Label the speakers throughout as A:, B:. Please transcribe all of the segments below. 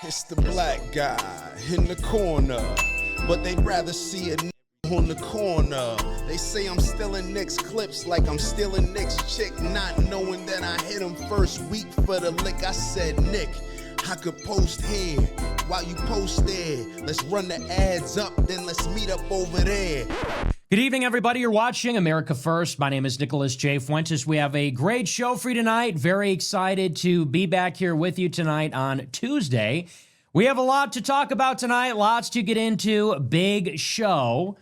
A: It's the black guy in the corner, but they'd rather see a on the corner. They say I'm stealing Nick's clips like I'm stealing Nick's chick, not knowing that I hit him first week for the lick. I said, Nick, I could post here while you post there. Let's run the ads up, then let's meet up over there.
B: Good evening, everybody. You're watching America First. My name is Nicholas J. Fuentes. We have a great show for you tonight. Very excited to be back here with you tonight on Tuesday. We have a lot to talk about tonight, lots to get into. Big show.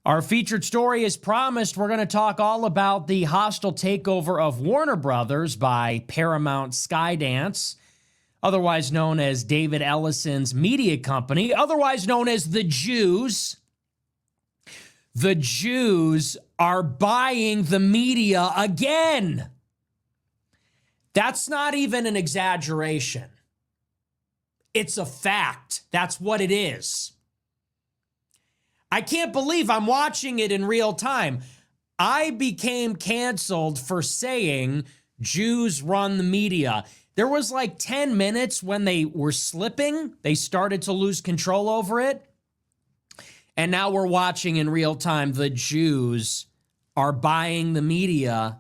B: Our featured story is promised. We're going to talk all about the hostile takeover of Warner Brothers by Paramount Skydance, otherwise known as David Ellison's media company, otherwise known as the Jews. The Jews are buying the media again. That's not even an exaggeration. It's a fact. That's what it is. I can't believe I'm watching it in real time. I became canceled for saying Jews run the media. There was like 10 minutes when they were slipping. They started to lose control over it. And now we're watching in real time. The Jews are buying the media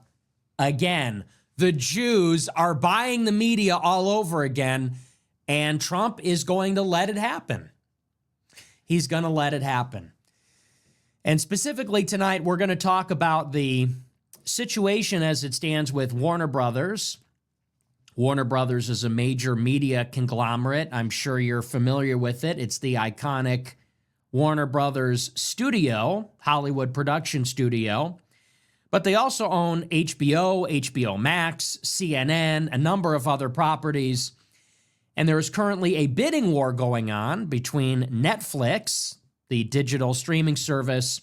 B: again. The Jews are buying the media all over again. And Trump is going to let it happen. He's going to let it happen. And specifically tonight, we're going to talk about the situation as it stands with Warner Brothers. Warner Brothers is a major media conglomerate. I'm sure you're familiar with it. It's the iconic Warner Brothers studio, Hollywood production studio. But they also own HBO, HBO Max, CNN, a number of other properties. And there is currently a bidding war going on between Netflix, the digital streaming service,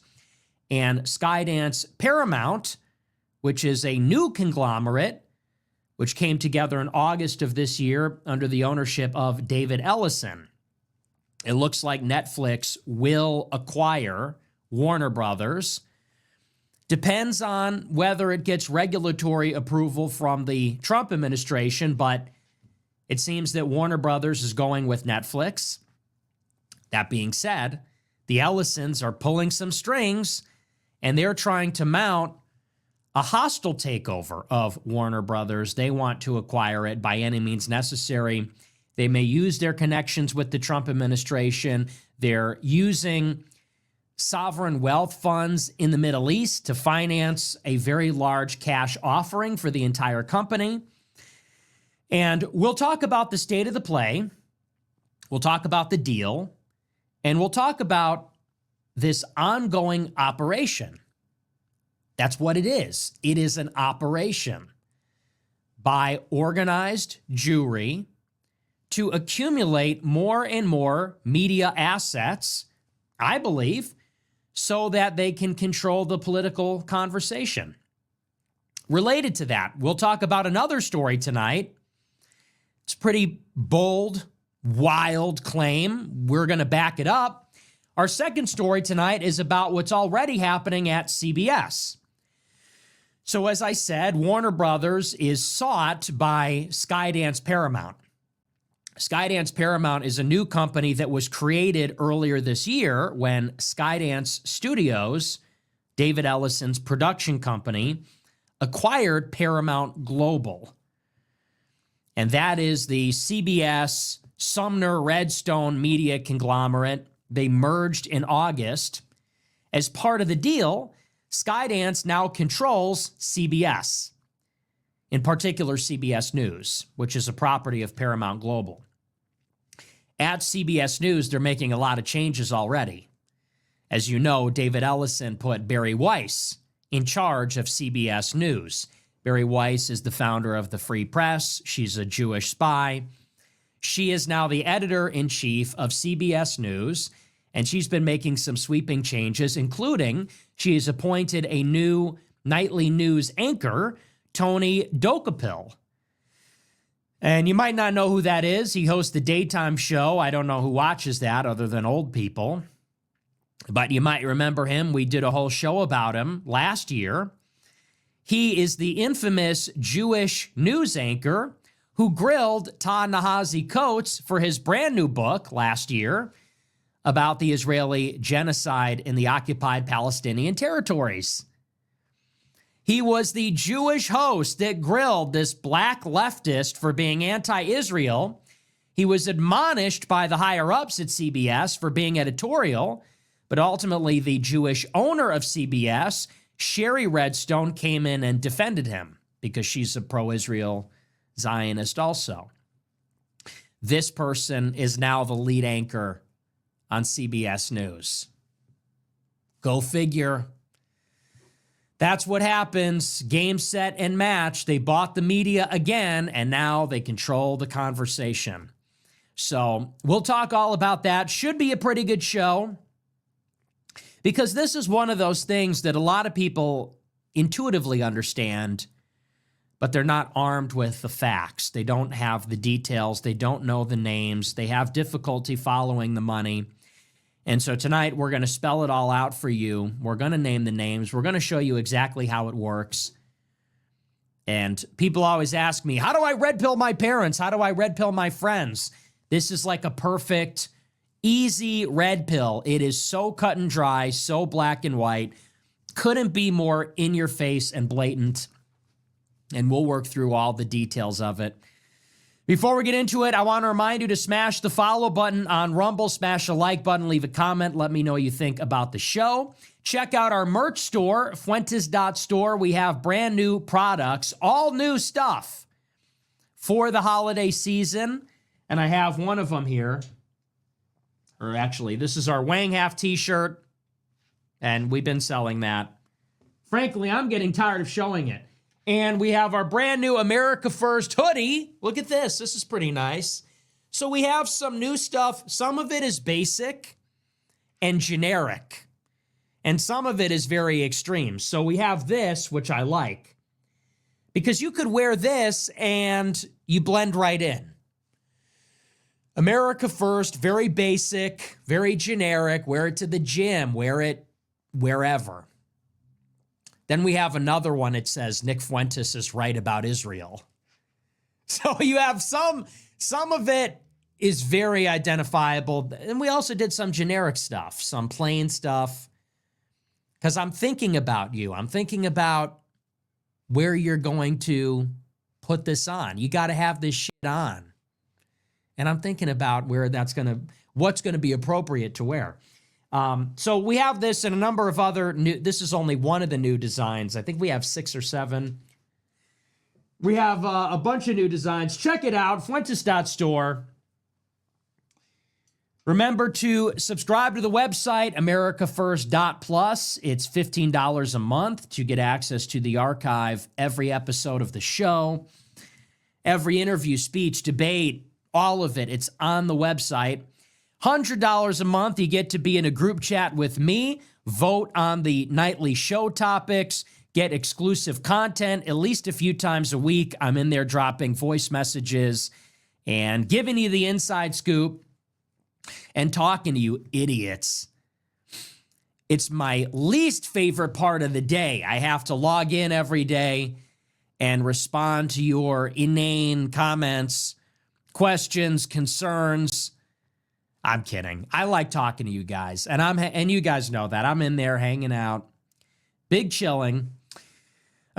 B: and Skydance Paramount, which is a new conglomerate, which came together in August of this year under the ownership of David Ellison. It looks like Netflix will acquire Warner Brothers. Depends on whether it gets regulatory approval from the Trump administration, but it seems that Warner Brothers is going with Netflix. That being said, the Ellisons are pulling some strings, and they're trying to mount a hostile takeover of Warner Brothers. They want to acquire it by any means necessary. They may use their connections with the Trump administration. They're using sovereign wealth funds in the Middle East to finance a very large cash offering for the entire company. And we'll talk about the state of the play. We'll talk about the deal. And we'll talk about this ongoing operation. That's what it is. It is an operation by organized Jewry to accumulate more and more media assets, I believe, so that they can control the political conversation. Related to that, we'll talk about another story tonight. It's a pretty bold, wild claim. We're going to back it up. Our second story tonight is about what's already happening at CBS. So as I said, Warner Brothers is sought by Skydance Paramount. Skydance Paramount is a new company that was created earlier this year when Skydance Studios, David Ellison's production company, acquired Paramount Global. And that is the CBS Sumner Redstone media conglomerate. They merged in August. As part of the deal, Skydance now controls CBS, in particular CBS News, which is a property of Paramount Global. At CBS News, they're making a lot of changes already. As you know, David Ellison put Bari Weiss in charge of CBS News. Bari Weiss is the founder of the Free Press. She's a Jewish spy. She is now the editor-in-chief of CBS News, and she's been making some sweeping changes, including she has appointed a new nightly news anchor, Tony Dokapil. And you might not know who that is. He hosts the daytime show. I don't know who watches that other than old people. But you might remember him. We did a whole show about him last year. He is the infamous Jewish news anchor who grilled Ta-Nehisi Coates for his brand new book last year about the Israeli genocide in the occupied Palestinian territories. He was the Jewish host that grilled this black leftist for being anti-Israel. He was admonished by the higher-ups at CBS for being editorial, but ultimately the Jewish owner of CBS, Sherry Redstone, came in and defended him because she's a pro-Israel Zionist also. This person is now the lead anchor on CBS News. Go figure. That's what happens. Game, set, and match. They bought the media again, and now they control the conversation. So we'll talk all about that. Should be a pretty good show, because this is one of those things that a lot of people intuitively understand, but they're not armed with the facts. They don't have the details. They don't know the names. They have difficulty following the money. And so tonight, we're going to spell it all out for you. We're going to name the names. We're going to show you exactly how it works. And people always ask me, how do I red pill my parents? How do I red pill my friends? This is like a perfect, easy red pill. It is so cut and dry, so black and white. Couldn't be more in your face and blatant. And we'll work through all the details of it. Before we get into it, I want to remind you to smash the follow button on Rumble, smash a like button, leave a comment, let me know what you think about the show. Check out our merch store, Fuentes.store. We have brand new products, all new stuff for the holiday season. And I have one of them here. Or actually, this is our Wang Half t-shirt. And we've been selling that. Frankly, I'm getting tired of showing it. And we have our brand new America First hoodie. Look at this. This is pretty nice. So we have some new stuff. Some of it is basic and generic. And some of it is very extreme. So we have this, which I like. Because you could wear this and you blend right in. America First, very basic, very generic. Wear it to the gym. Wear it wherever. Then we have another one. It says, Nick Fuentes is right about Israel. So you have some of it is very identifiable. And we also did some generic stuff, some plain stuff. Because I'm thinking about you. I'm thinking about where you're going to put this on. You got to have this shit on. And I'm thinking about where what's going to be appropriate to wear. So we have this and a number of other new, this is only one of the new designs. I think we have 6 or 7. We have a bunch of new designs. Check it out, Fuentes.store. Remember to subscribe to the website, americafirst.plus. It's $15 a month to get access to the archive, every episode of the show, every interview, speech, debate, all of it. It's on the website. $100 a month, you get to be in a group chat with me, vote on the nightly show topics, get exclusive content at least a few times a week. I'm in there dropping voice messages and giving you the inside scoop and talking to you idiots. It's my least favorite part of the day. I have to log in every day and respond to your inane comments, questions, concerns. I'm kidding. I like talking to you guys, and you guys know that. I'm in there hanging out, big chilling.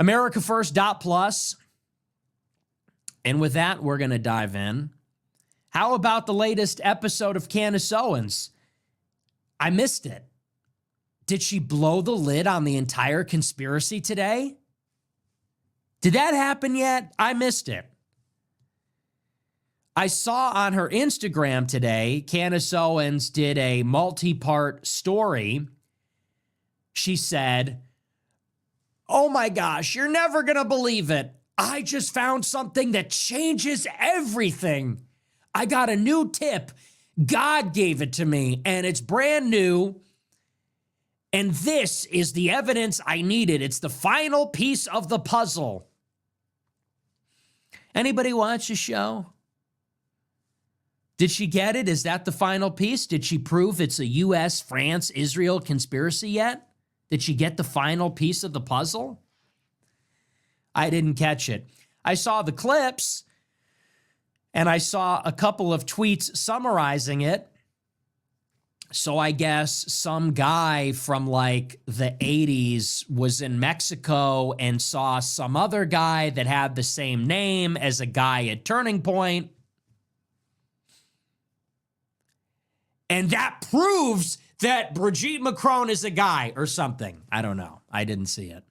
B: AmericaFirst.plus. And with that, we're going to dive in. How about the latest episode of Candace Owens? I missed it. Did she blow the lid on the entire conspiracy today? Did that happen yet? I missed it. I saw on her Instagram today, Candace Owens did a multi-part story. She said, oh my gosh, you're never going to believe it. I just found something that changes everything. I got a new tip. God gave it to me, and it's brand new. And this is the evidence I needed. It's the final piece of the puzzle. Anybody watch the show? Did she get it? Is that the final piece? Did she prove it's a U.S., France, Israel conspiracy yet? Did she get the final piece of the puzzle? I didn't catch it. I saw the clips. And I saw a couple of tweets summarizing it. So I guess some guy from like the 80s was in Mexico and saw some other guy that had the same name as a guy at Turning Point. And that proves that Brigitte Macron is a guy or something. I don't know. I didn't see it.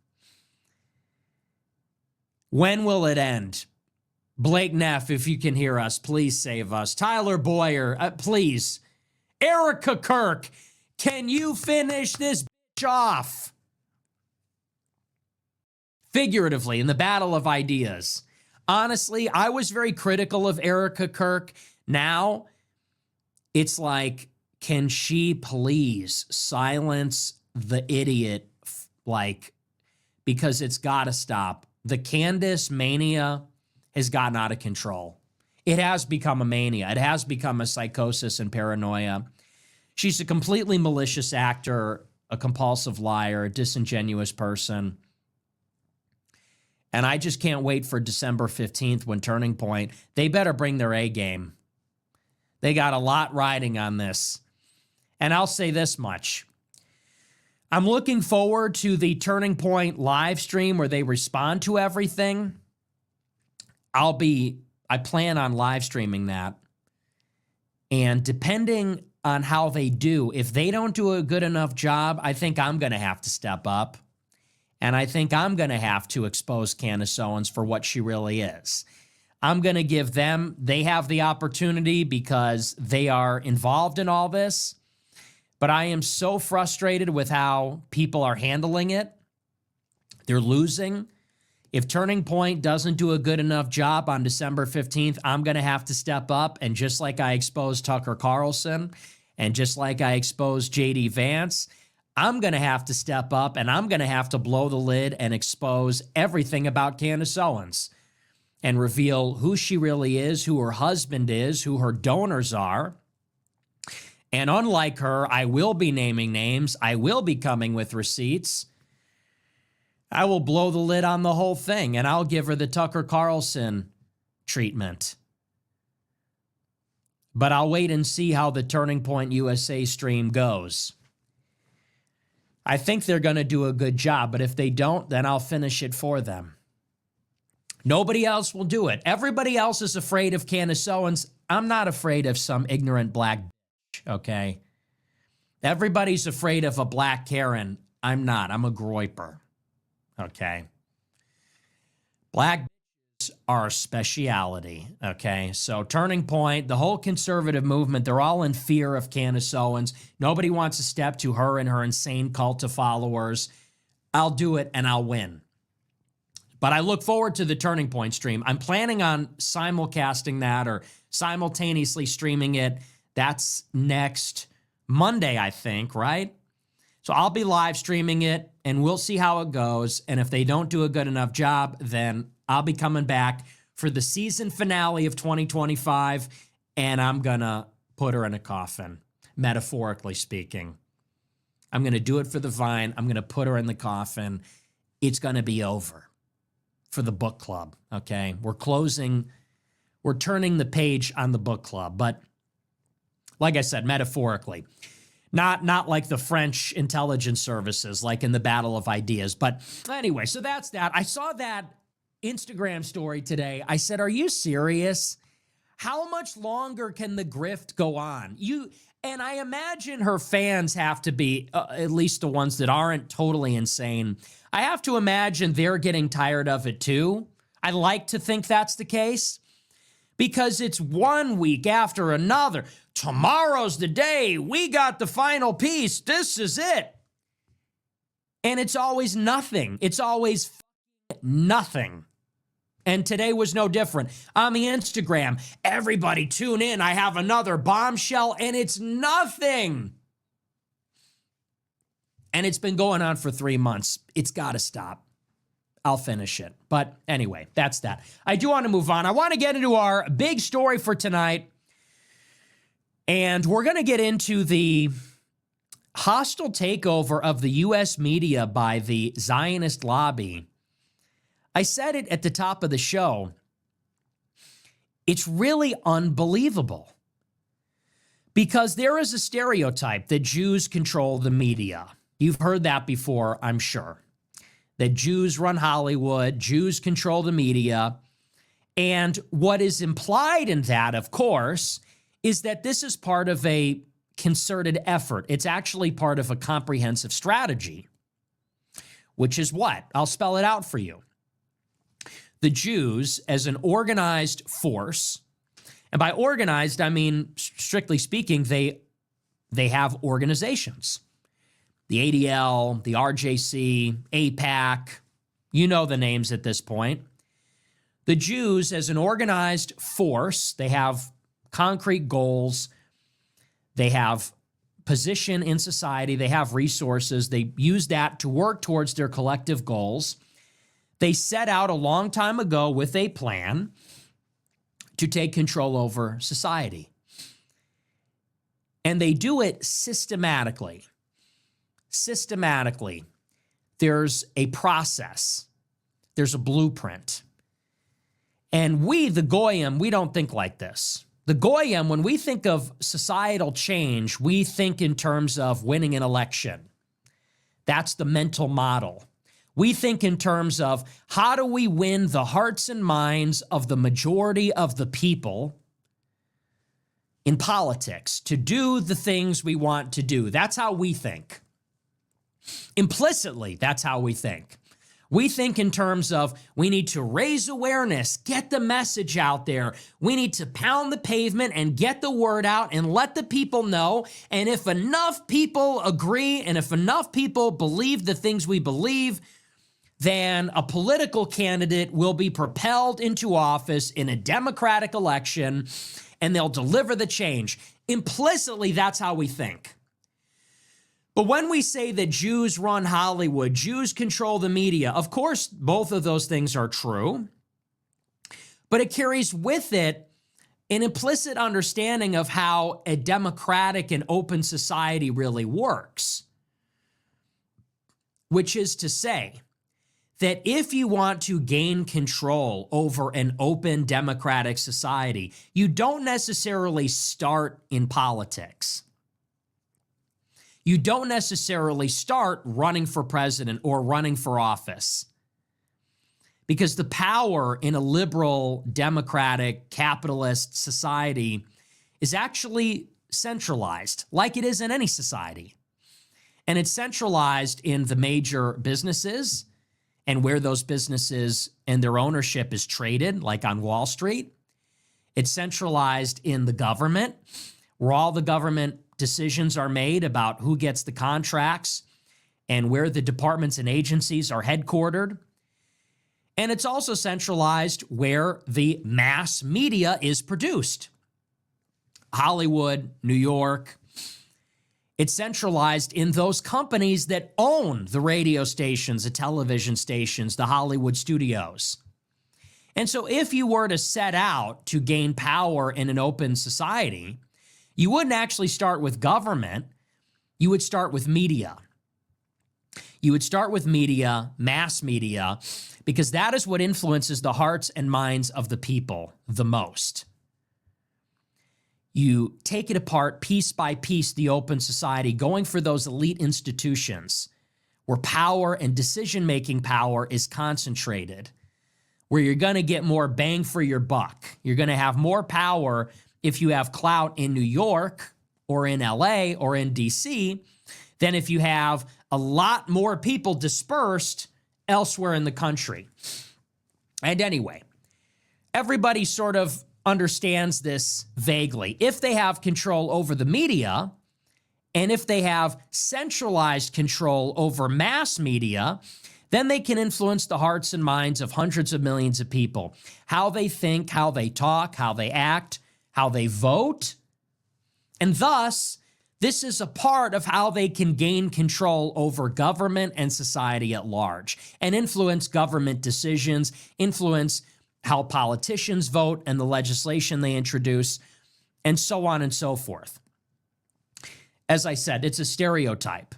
B: When will it end? Blake Neff, if you can hear us, please save us. Tyler Boyer, please. Erica Kirk, can you finish this bitch off? Figuratively, in the battle of ideas. Honestly, I was very critical of Erica Kirk. Now, it's like, can she please silence the idiot? Like, because it's got to stop. The Candace mania has gotten out of control. It has become a mania. It has become a psychosis and paranoia. She's a completely malicious actor, a compulsive liar, a disingenuous person. And I just can't wait for December 15th when Turning Point, they better bring their A game. They got a lot riding on this. And I'll say this much. I'm looking forward to the Turning Point live stream where they respond to everything. I plan on live streaming that. And depending on how they do, if they don't do a good enough job, I think I'm going to have to step up. And I think I'm going to have to expose Candace Owens for what she really is. I'm going to give them, they have the opportunity because they are involved in all this. But I am so frustrated with how people are handling it. They're losing. If Turning Point doesn't do a good enough job on December 15th, I'm going to have to step up. And just like I exposed Tucker Carlson and just like I exposed J.D. Vance, I'm going to have to step up and I'm going to have to blow the lid and expose everything about Candace Owens and reveal who she really is, who her husband is, who her donors are. And unlike her, I will be naming names. I will be coming with receipts. I will blow the lid on the whole thing, and I'll give her the Tucker Carlson treatment. But I'll wait and see how the Turning Point USA stream goes. I think they're going to do a good job, but if they don't, then I'll finish it for them. Nobody else will do it. Everybody else is afraid of Candace Owens. I'm not afraid of some ignorant black bitch, okay? Everybody's afraid of a black Karen. I'm not. I'm a groiper. Okay. Black bitches are a speciality. Okay. So Turning Point, the whole conservative movement, they're all in fear of Candace Owens. Nobody wants to step to her and her insane cult of followers. I'll do it and I'll win. But I look forward to the Turning Point stream. I'm planning on simulcasting that or simultaneously streaming it. That's next Monday, I think, right? So I'll be live streaming it, and we'll see how it goes. And if they don't do a good enough job, then I'll be coming back for the season finale of 2025, and I'm going to put her in a coffin, metaphorically speaking. I'm going to do it for the Vine. I'm going to put her in the coffin. It's going to be over for the book club, okay? We're turning the page on the book club, but like I said, metaphorically. Not like the French intelligence services, like in the Battle of Ideas. But anyway, so that's that. I saw that Instagram story today. I said, are you serious? How much longer can the grift go on? And I imagine her fans have to be, at least the ones that aren't totally insane. I have to imagine they're getting tired of it too. I like to think that's the case. Because it's one week after another. Tomorrow's the day. We got the final piece. This is it. And it's always nothing. It's always nothing. And today was no different. On the Instagram, everybody tune in. I have another bombshell, and it's nothing. And it's been going on for 3 months. It's got to stop. I'll finish it. But anyway, that's that. I do want to move on. I want to get into our big story for tonight. And we're going to get into the hostile takeover of the U.S. media by the Zionist lobby. I said it at the top of the show. It's really unbelievable because there is a stereotype that Jews control the media. You've heard that before, I'm sure, that Jews run Hollywood, Jews control the media. And what is implied in that, of course, is that this is part of a concerted effort. It's actually part of a comprehensive strategy, which is what? I'll spell it out for you. The Jews, as an organized force, and by organized, I mean, strictly speaking, they have organizations. The ADL, the RJC, AIPAC, you know the names at this point. The Jews, as an organized force, they have concrete goals, they have position in society, they have resources, they use that to work towards their collective goals. They set out a long time ago with a plan to take control over society. And they do it systematically. Systematically. There's a process. There's a blueprint. And we, the Goyim, we don't think like this. The Goyim, when we think of societal change, we think in terms of winning an election. That's the mental model. We think in terms of how do we win the hearts and minds of the majority of the people in politics to do the things we want to do. That's how we think. Implicitly, that's how we think. We think in terms of we need to raise awareness, get the message out there. We need to pound the pavement and get the word out and let the people know. And if enough people agree and if enough people believe the things we believe, then a political candidate will be propelled into office in a democratic election and they'll deliver the change. Implicitly, that's how we think. But when we say that Jews run Hollywood, Jews control the media, of course, both of those things are true, but it carries with it an implicit understanding of how a democratic and open society really works, which is to say that if you want to gain control over an open democratic society, you don't necessarily start in politics. You don't necessarily start running for president or running for office because the power in a liberal, democratic, capitalist society is actually centralized, like it is in any society. And it's centralized in the major businesses and where those businesses and their ownership is traded, like on Wall Street. It's centralized in the government, where all the government decisions are made about who gets the contracts and where the departments and agencies are headquartered. And it's also centralized where the mass media is produced. Hollywood, New York. It's centralized in those companies that own the radio stations, the television stations, the Hollywood studios. And so if you were to set out to gain power in an open society, you wouldn't actually start with government. You would start with media. You would start with media, mass media, because that is what influences the hearts and minds of the people the most. You take it apart piece by piece, the open society, going for those elite institutions where power and decision-making power is concentrated, where you're going to get more bang for your buck. You're going to have more power if you have clout in New York or in LA or in DC than if you have a lot more people dispersed elsewhere in the country. And anyway, everybody sort of understands this vaguely. If they have control over the media, and if they have centralized control over mass media, then they can influence the hearts and minds of hundreds of millions of people. How they think, how they talk, how they act, how they vote. And thus, this is a part of how they can gain control over government and society at large and influence government decisions, influence how politicians vote and the legislation they introduce, and so on and so forth. As I said, it's a stereotype.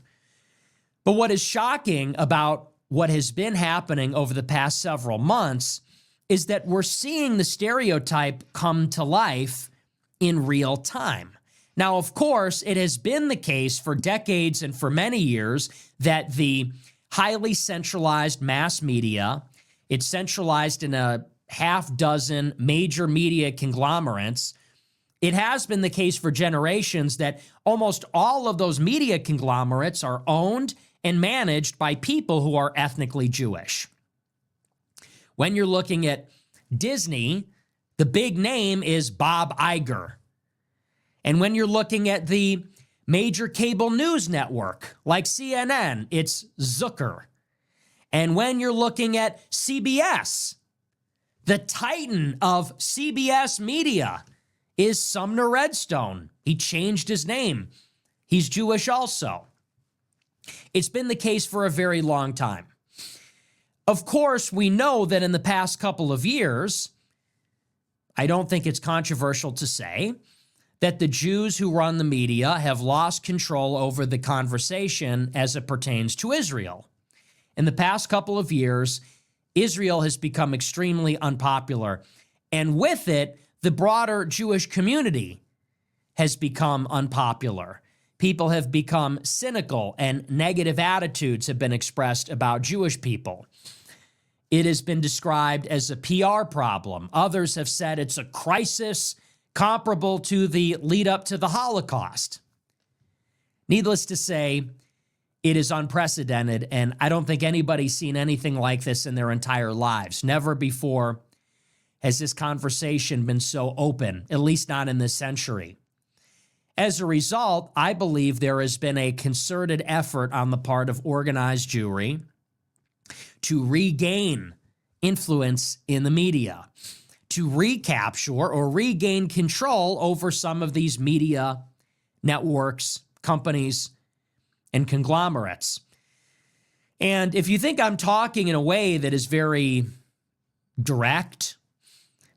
B: But what is shocking about what has been happening over the past several months is that we're seeing the stereotype come to life in real time. Now, of course, it has been the case for decades and for many years that the highly centralized mass media, it's centralized in a half dozen major media conglomerates. It has been the case for generations that almost all of those media conglomerates are owned and managed by people who are ethnically Jewish. When you're looking at Disney, the big name is Bob Iger. And when you're looking at the major cable news network like CNN, it's Zucker. And when you're looking at CBS, the titan of CBS Media is Sumner Redstone. He changed his name. He's Jewish also. It's been the case for a very long time. Of course, we know that in the past couple of years, I don't think it's controversial to say that the Jews who run the media have lost control over the conversation as it pertains to Israel. In the past couple of years, Israel has become extremely unpopular, and with it, the broader Jewish community has become unpopular. People have become cynical, and negative attitudes have been expressed about Jewish people. It has been described as a PR problem. Others have said it's a crisis comparable to the lead up to the Holocaust. Needless to say, it is unprecedented, and I don't think anybody's seen anything like this in their entire lives. Never before has this conversation been so open, at least not in this century. As a result, I believe there has been a concerted effort on the part of organized Jewry to regain influence in the media, to recapture or regain control over some of these media networks, companies, and conglomerates. And if you think I'm talking in a way that is very direct,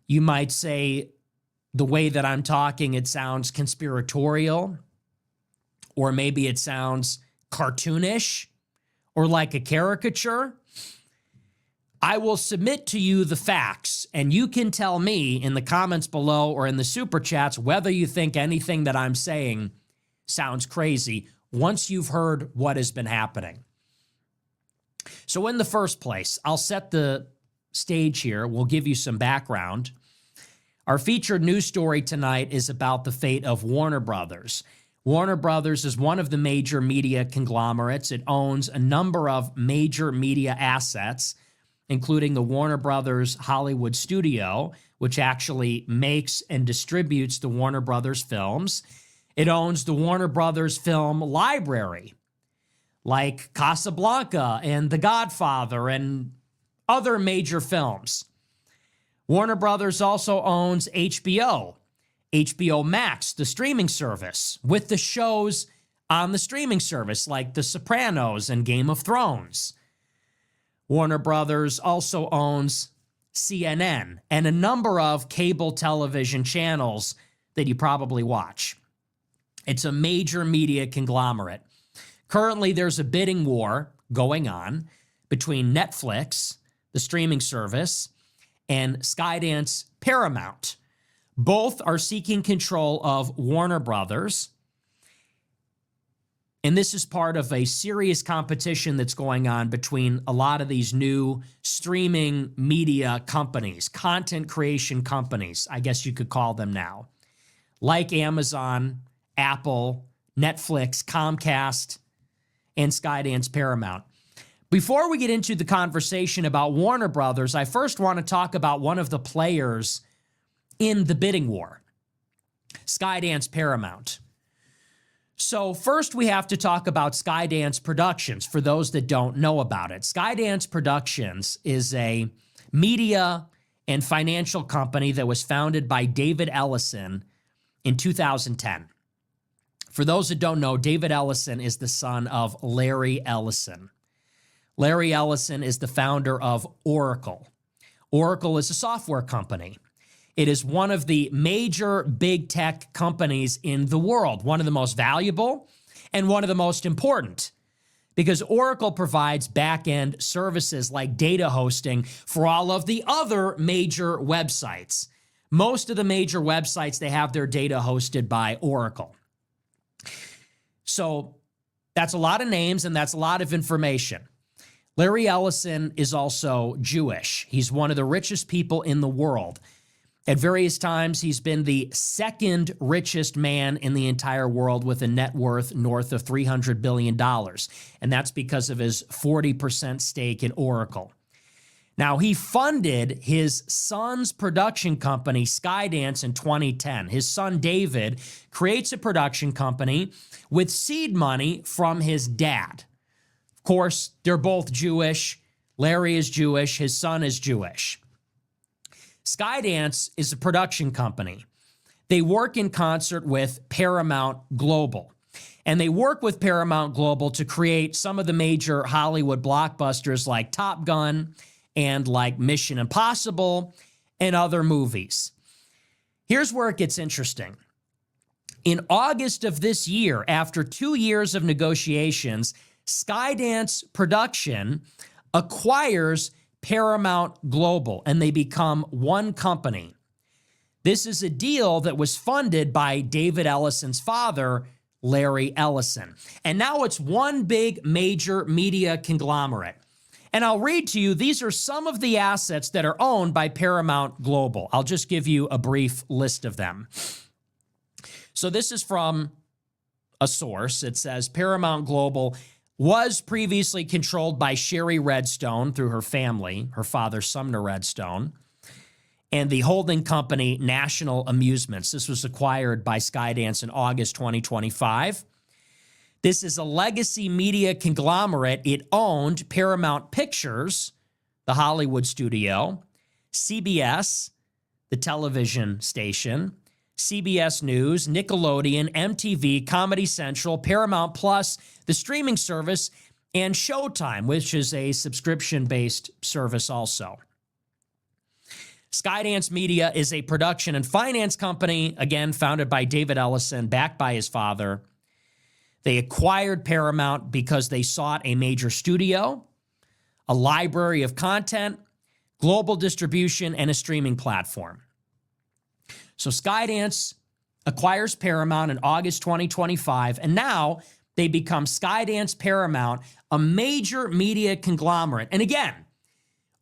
B: you might say the way that I'm talking, it sounds conspiratorial, or maybe it sounds cartoonish or like a caricature. I will submit to you the facts, and you can tell me in the comments below or in the super chats whether you think anything that I'm saying sounds crazy once you've heard what has been happening. So in the first place, I'll set the stage here. We'll give you some background. Our featured news story tonight is about the fate of Warner Brothers. Warner Brothers is one of the major media conglomerates. It owns a number of major media assets, including the Warner Brothers Hollywood studio, which actually makes and distributes the Warner Brothers films. It owns the Warner Brothers film library, like Casablanca and The Godfather and other major films. Warner Brothers also owns HBO Max, the streaming service, with the shows on the streaming service like The Sopranos and Game of Thrones. Warner Brothers also owns CNN and a number of cable television channels that you probably watch. It's a major media conglomerate. Currently, there's a bidding war going on between Netflix, the streaming service, and Skydance Paramount. Both are seeking control of Warner Brothers. And this is part of a serious competition that's going on between a lot of these new streaming media companies, content creation companies, I guess you could call them now, like Amazon, Apple, Netflix, Comcast, and Skydance Paramount. Before we get into the conversation about Warner Brothers, I first want to talk about one of the players in the bidding war, Skydance Paramount. So first we have to talk about Skydance Productions for those that don't know about it. Skydance Productions is a media and financial company that was founded by David Ellison in 2010. For those that don't know, David Ellison is the son of Larry Ellison. Larry Ellison is the founder of Oracle. Oracle is a software company. It is one of the major big tech companies in the world, one of the most valuable and one of the most important, because Oracle provides back-end services like data hosting for all of the other major websites. Most of the major websites, they have their data hosted by Oracle. So that's a lot of names and that's a lot of information. Larry Ellison is also Jewish. He's one of the richest people in the world. At various times, he's been the second richest man in the entire world with a net worth north of $300 billion. And that's because of his 40% stake in Oracle. Now, he funded his son's production company, Skydance, in 2010. His son, David, creates a production company with seed money from his dad. Of course, they're both Jewish. Larry is Jewish. His son is Jewish. Skydance is a production company. They work in concert with Paramount Global. And they work with Paramount Global to create some of the major Hollywood blockbusters like Top Gun and like Mission Impossible and other movies. Here's where it gets interesting. In August of this year, after 2 years of negotiations, Skydance Production acquires Paramount Global, and they become one company. This is a deal that was funded by David Ellison's father, Larry Ellison. And now it's one big major media conglomerate. And I'll read to you, these are some of the assets that are owned by Paramount Global. I'll just give you a brief list of them. So this is from a source. It says Paramount Global was previously controlled by Sherry Redstone through her family, her father, Sumner Redstone, and the holding company National Amusements. This was acquired by Skydance in August 2025. This is a legacy media conglomerate. It owned Paramount Pictures, the Hollywood studio, CBS, the television station, CBS News, Nickelodeon, MTV, Comedy Central, Paramount Plus, the streaming service, and Showtime, which is a subscription-based service also. Skydance Media is a production and finance company, again, founded by David Ellison, backed by his father. They acquired Paramount because they sought a major studio, a library of content, global distribution, and a streaming platform. So Skydance acquires Paramount in August 2025, and now they become Skydance Paramount, a major media conglomerate. And again,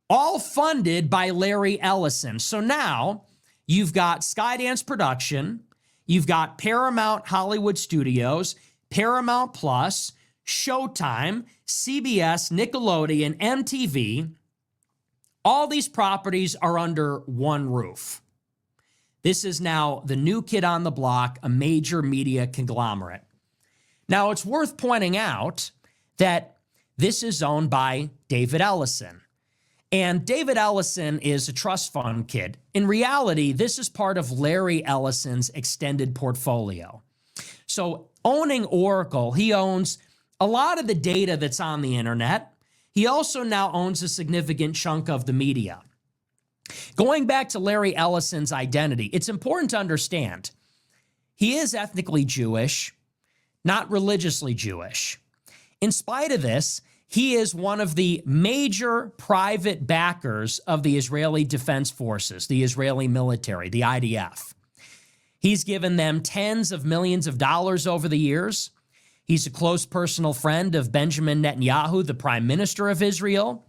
B: all funded by Larry Ellison. So now you've got Skydance Production, you've got Paramount Hollywood Studios, Paramount Plus, Showtime, CBS, Nickelodeon, MTV. All these properties are under one roof. This is now the new kid on the block, a major media conglomerate. Now, it's worth pointing out that this is owned by David Ellison. And David Ellison is a trust fund kid. In reality, this is part of Larry Ellison's extended portfolio. So owning Oracle, he owns a lot of the data that's on the internet. He also now owns a significant chunk of the media. Going back to Larry Ellison's identity, it's important to understand he is ethnically Jewish, not religiously Jewish. In spite of this, he is one of the major private backers of the Israeli Defense Forces, the Israeli military, the IDF. He's given them tens of millions of dollars over the years. He's a close personal friend of Benjamin Netanyahu, the Prime Minister of Israel.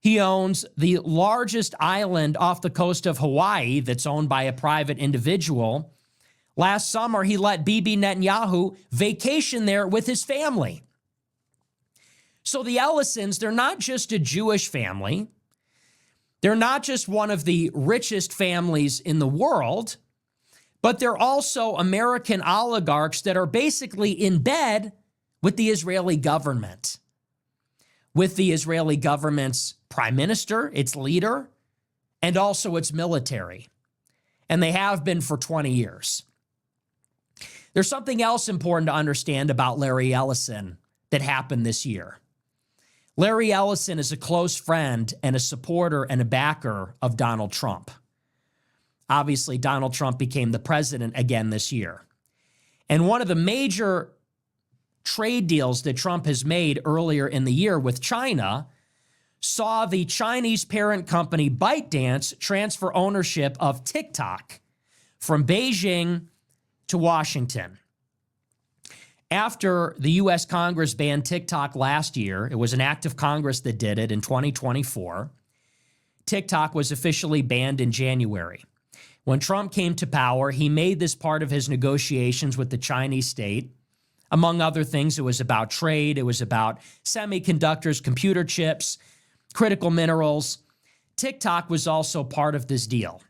B: He owns the largest island off the coast of Hawaii that's owned by a private individual. Last summer, he let Bibi Netanyahu vacation there with his family. So the Ellisons, they're not just a Jewish family. They're not just one of the richest families in the world, but they're also American oligarchs that are basically in bed with the Israeli government, with the Israeli government's prime minister, its leader, and also its military. And they have been for 20 years. There's something else important to understand about Larry Ellison that happened this year. Larry Ellison is a close friend and a supporter and a backer of Donald Trump. Obviously, Donald Trump became the president again this year. And one of the major trade deals that Trump has made earlier in the year with China saw the Chinese parent company ByteDance transfer ownership of TikTok from Beijing to Washington. After the U.S. Congress banned TikTok last year, it was an act of Congress that did it in 2024, TikTok was officially banned in January. When Trump came to power, he made this part of his negotiations with the Chinese state. Among other things, it was about trade, it was about semiconductors, computer chips, critical minerals. TikTok was also part of this deal.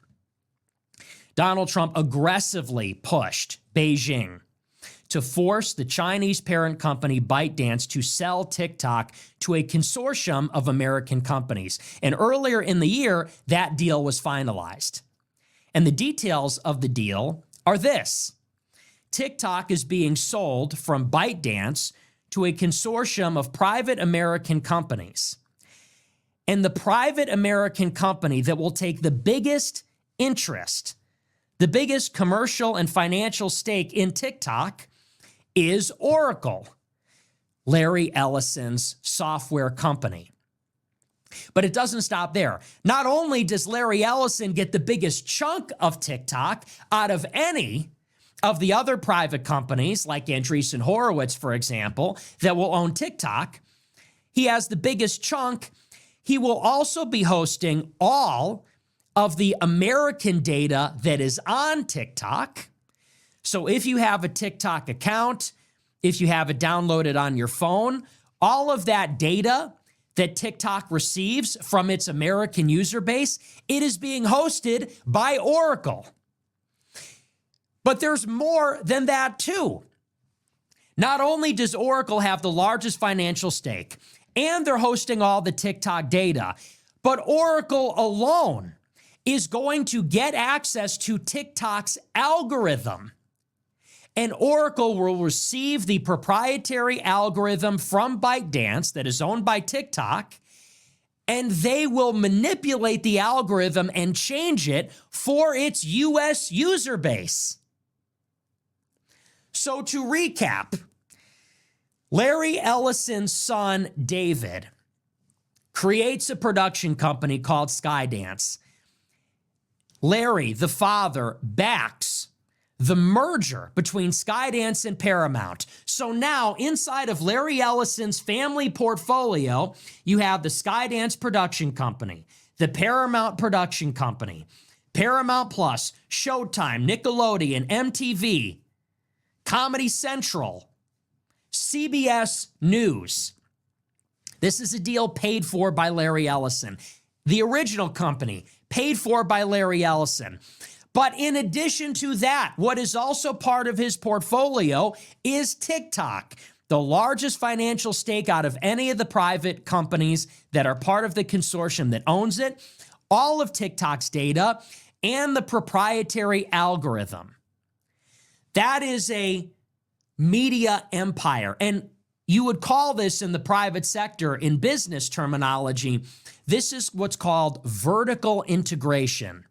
B: Donald Trump aggressively pushed Beijing to force the Chinese parent company ByteDance to sell TikTok to a consortium of American companies. And earlier in the year, that deal was finalized. And the details of the deal are this. TikTok is being sold from ByteDance to a consortium of private American companies. And the private American company that will take the biggest interest, the biggest commercial and financial stake in TikTok is Oracle, Larry Ellison's software company. But it doesn't stop there. Not only does Larry Ellison get the biggest chunk of TikTok out of any of the other private companies, like Andreessen Horowitz, for example, that will own TikTok, he has the biggest chunk. He will also be hosting all of the American data that is on TikTok. So if you have a TikTok account, if you have it downloaded on your phone, all of that data that TikTok receives from its American user base, it is being hosted by Oracle. But there's more than that too. Not only does Oracle have the largest financial stake, and they're hosting all the TikTok data, but Oracle alone is going to get access to TikTok's algorithm. And Oracle will receive the proprietary algorithm from ByteDance that is owned by TikTok, and they will manipulate the algorithm and change it for its U.S. user base. So to recap, Larry Ellison's son, David, creates a production company called Skydance. Larry, the father, backs the merger between Skydance and Paramount. So now, inside of Larry Ellison's family portfolio, you have the Skydance production company, the Paramount production company, Paramount Plus, Showtime, Nickelodeon, MTV, Comedy Central, CBS News. This is a deal paid for by Larry Ellison. The original company, paid for by Larry Ellison. But in addition to that, what is also part of his portfolio is TikTok, the largest financial stake out of any of the private companies that are part of the consortium that owns it, all of TikTok's data, and the proprietary algorithm. That is a media empire. And you would call this in the private sector, in business terminology, this is what's called vertical integration.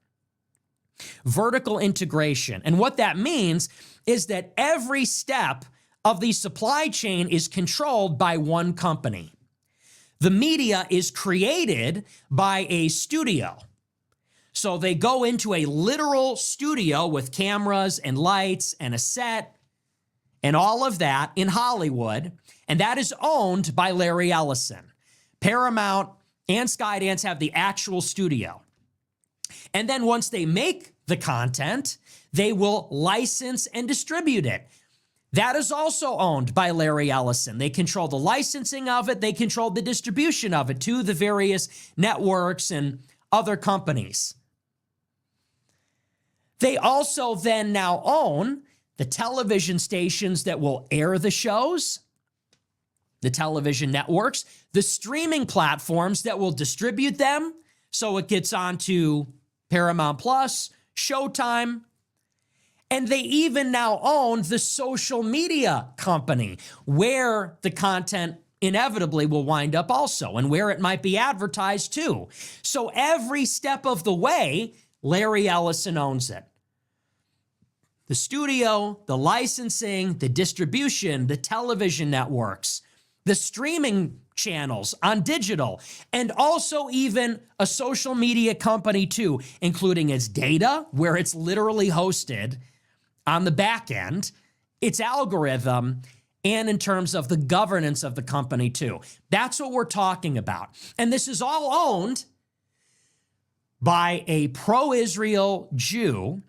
B: Vertical integration. And what that means is that every step of the supply chain is controlled by one company. The media is created by a studio. So they go into a literal studio with cameras and lights and a set and all of that in Hollywood, and that is owned by Larry Ellison. Paramount and Skydance have the actual studio. And then once they make the content, they will license and distribute it. That is also owned by Larry Ellison. They control the licensing of it. They control the distribution of it to the various networks and other companies. They also then now own the television stations that will air the shows, the television networks, the streaming platforms that will distribute them so it gets onto Paramount Plus, Showtime, and they even now own the social media company where the content inevitably will wind up also and where it might be advertised too. So every step of the way, Larry Ellison owns it. The studio, the licensing, the distribution, the television networks, the streaming channels on digital, and also even a social media company too, including its data, where it's literally hosted on the back end, its algorithm, and in terms of the governance of the company too. That's what we're talking about. And this is all owned by a pro-Israel Jew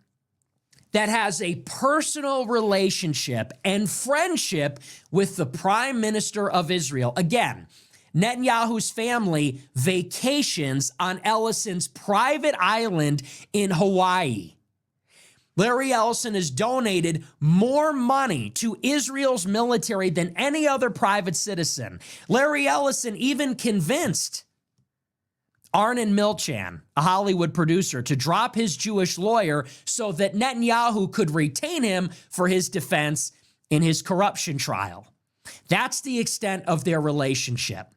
B: that has a personal relationship and friendship with the Prime Minister of Israel. Again, Netanyahu's family vacations on Ellison's private island in Hawaii. Larry Ellison has donated more money to Israel's military than any other private citizen. Larry Ellison even convinced Arnon Milchan, a Hollywood producer, to drop his Jewish lawyer so that Netanyahu could retain him for his defense in his corruption trial. That's the extent of their relationship.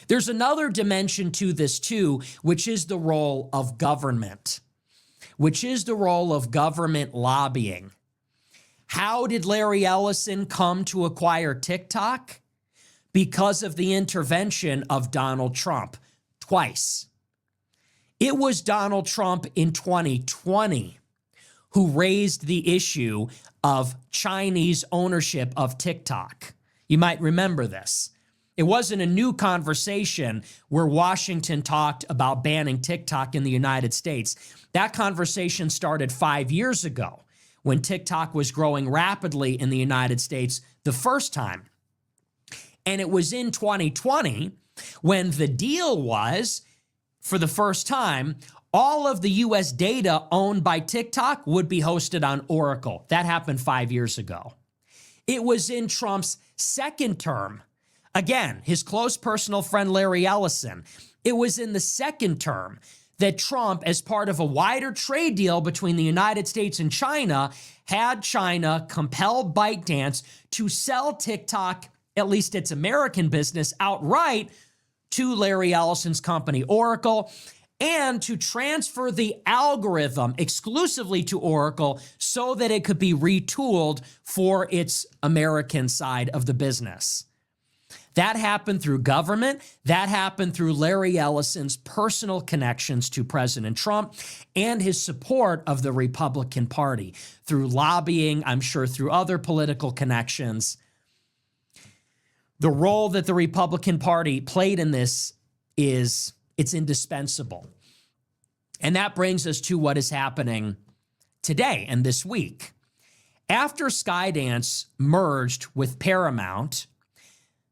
B: There's another dimension to this too, which is the role of government, which is the role of government lobbying. How did Larry Ellison come to acquire TikTok? Because of the intervention of Donald Trump. Twice. It was Donald Trump in 2020 who raised the issue of Chinese ownership of TikTok. You might remember this. It wasn't a new conversation where Washington talked about banning TikTok in the United States. That conversation started 5 years ago when TikTok was growing rapidly in the United States the first time. And it was in 2020 when the deal was, for the first time, all of the US data owned by TikTok would be hosted on Oracle. That happened 5 years ago. It was in Trump's second term. Again, his close personal friend Larry Ellison. It was in the second term that Trump, as part of a wider trade deal between the United States and China, had China compel ByteDance to sell TikTok, at least its American business, outright to Larry Ellison's company, Oracle, and to transfer the algorithm exclusively to Oracle so that it could be retooled for its American side of the business. That happened through government. That happened through Larry Ellison's personal connections to President Trump and his support of the Republican Party through lobbying, I'm sure through other political connections. The role that the Republican Party played in this it's indispensable. And that brings us to what is happening today and this week. After Skydance merged with Paramount,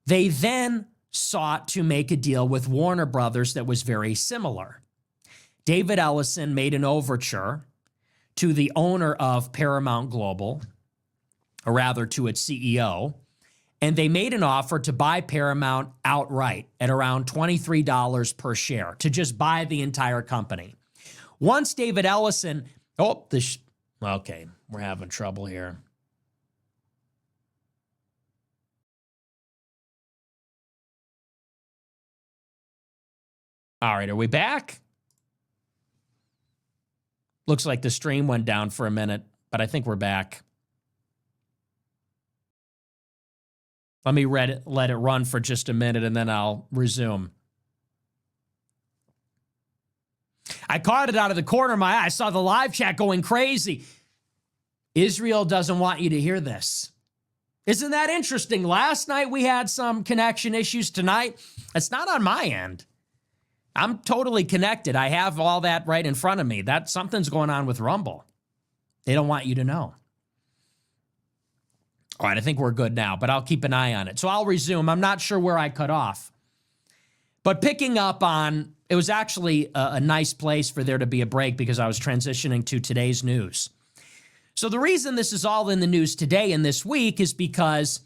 B: they then sought to make a deal with Warner Brothers that was very similar. David Ellison made an overture to the owner of Paramount Global, or rather to its CEO, and they made an offer to buy Paramount outright at around $23 per share, to just buy the entire company. Once David Ellison, okay, we're having trouble here. All right, are we back? Looks like the stream went down for a minute, but I think we're back. Let me let it run for just a minute and then I'll resume. I caught it out of the corner of my eye. I saw the live chat going crazy. Israel doesn't want you to hear this. Isn't that interesting? Last night we had some connection issues. Tonight, it's not on my end. I'm totally connected. I have all that right in front of me. Something's going on with Rumble. They don't want you to know. All right, I think we're good now, but I'll keep an eye on it. So I'll resume. I'm not sure where I cut off. But picking up on, it was actually a nice place for there to be a break because I was transitioning to today's news. So the reason this is all in the news today and this week is because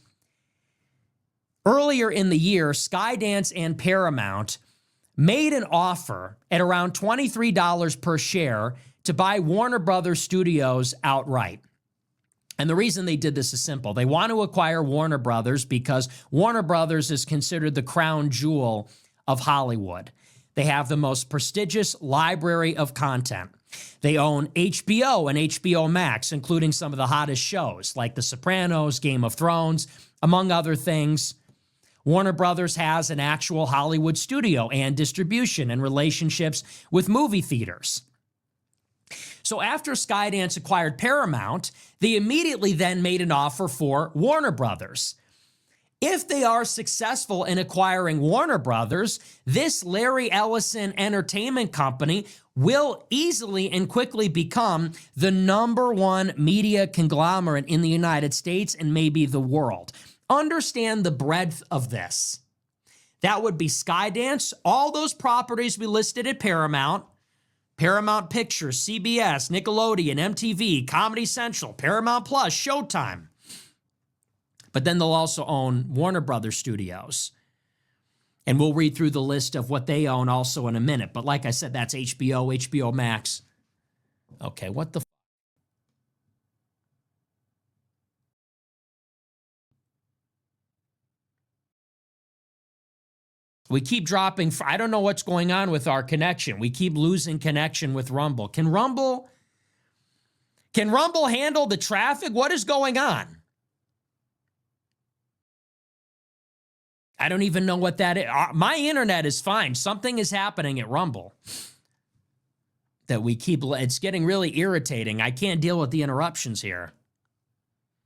B: earlier in the year, Skydance and Paramount made an offer at around $23 per share to buy Warner Brothers Studios outright. And the reason they did this is simple. They want to acquire Warner Brothers because Warner Brothers is considered the crown jewel of Hollywood. They have the most prestigious library of content. They own HBO and HBO Max, including some of the hottest shows like The Sopranos, Game of Thrones, among other things. Warner Brothers has an actual Hollywood studio and distribution and relationships with movie theaters. So after Skydance acquired Paramount, they immediately then made an offer for Warner Brothers. If they are successful in acquiring Warner Brothers, this Larry Ellison entertainment company will easily and quickly become the #1 media conglomerate in the United States and maybe the world. Understand the breadth of this. That would be Skydance, all those properties we listed at Paramount, Paramount Pictures, CBS, Nickelodeon, MTV, Comedy Central, Paramount Plus, Showtime. But then they'll also own Warner Brothers Studios. And we'll read through the list of what they own also in a minute. But like I said, that's HBO, HBO Max. Okay, what the We keep dropping. I don't know what's going on with our connection. We keep losing connection with Rumble. Can Rumble handle the traffic? What is going on? I don't even know what that is. My internet is fine. Something is happening at Rumble that it's getting really irritating. I can't deal with the interruptions here.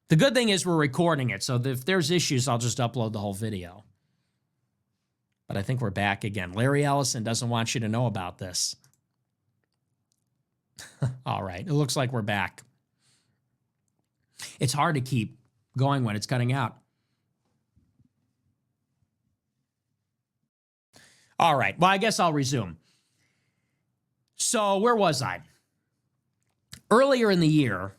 B: The good thing is we're recording it, so if there's issues, I'll just upload the whole video. But I think we're back again. Larry Ellison doesn't want you to know about this. All right, it looks like we're back. It's hard to keep going when it's cutting out. All right, well, I guess I'll resume. So where was I? Earlier in the year,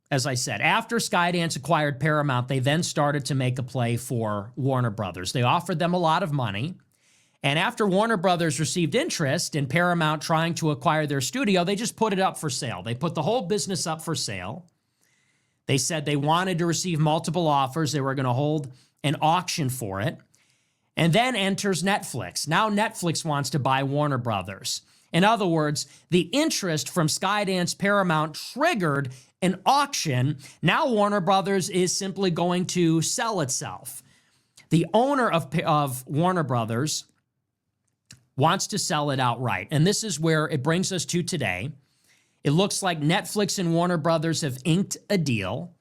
B: as I said, after Skydance acquired Paramount, they then started to make a play for Warner Brothers. They offered them a lot of money. And after Warner Brothers received interest in Paramount trying to acquire their studio, they just put it up for sale. They put the whole business up for sale. They said they wanted to receive multiple offers. They were going to hold an auction for it. And then enters Netflix. Now Netflix wants to buy Warner Brothers. In other words, the interest from Skydance Paramount triggered an auction. Now Warner Brothers is simply going to sell itself. The owner of Warner Brothers wants to sell it outright. And this is where it brings us to today. It looks like Netflix and Warner Brothers have inked a deal.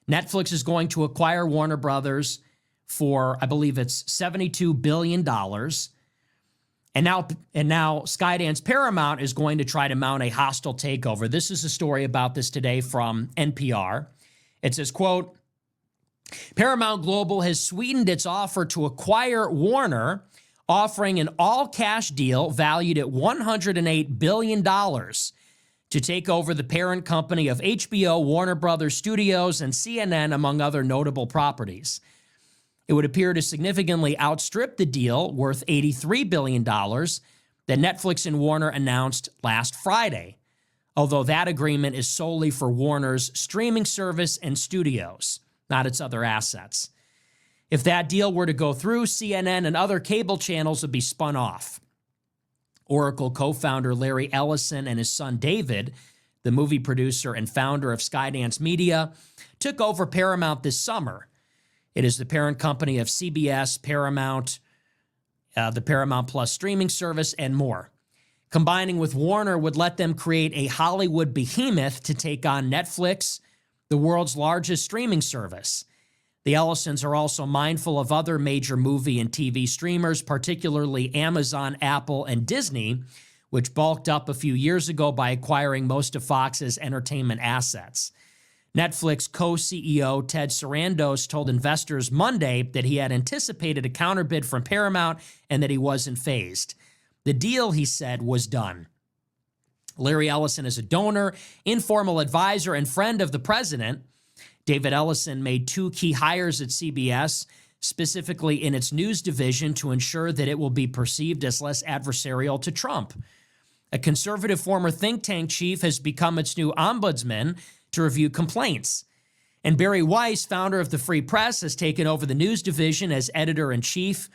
B: Netflix is going to acquire Warner Brothers for, I believe it's $72 billion. And now Skydance Paramount is going to try to mount a hostile takeover. This is a story about this today from NPR. It says, quote, Paramount Global has sweetened its offer to acquire Warner, offering an all-cash deal valued at $108 billion to take over the parent company of HBO, Warner Brothers Studios, and CNN, among other notable properties. It would appear to significantly outstrip the deal worth $83 billion that Netflix and Warner announced last Friday, although that agreement is solely for Warner's streaming service and studios, not its other assets. If that deal were to go through, CNN and other cable channels would be spun off. Oracle co-founder Larry Ellison and his son David, the movie producer and founder of Skydance Media, took over Paramount this summer. It is the parent company of CBS, Paramount, the Paramount Plus streaming service, and more. Combining with Warner would let them create a Hollywood behemoth to take on Netflix, the world's largest streaming service. The Ellisons are also mindful of other major movie and TV streamers, particularly Amazon, Apple, and Disney, which bulked up a few years ago by acquiring most of Fox's entertainment assets. Netflix co-CEO Ted Sarandos told investors Monday that he had anticipated a counterbid from Paramount and that he wasn't fazed. The deal, he said, was done. Larry Ellison is a donor, informal advisor, and friend of the president. David Ellison made 2 key hires at CBS, specifically in its news division, to ensure that it will be perceived as less adversarial to Trump. A conservative former think tank chief has become its new ombudsman to review complaints. And Bari Weiss, founder of the Free Press, has taken over the news division as editor-in-chief.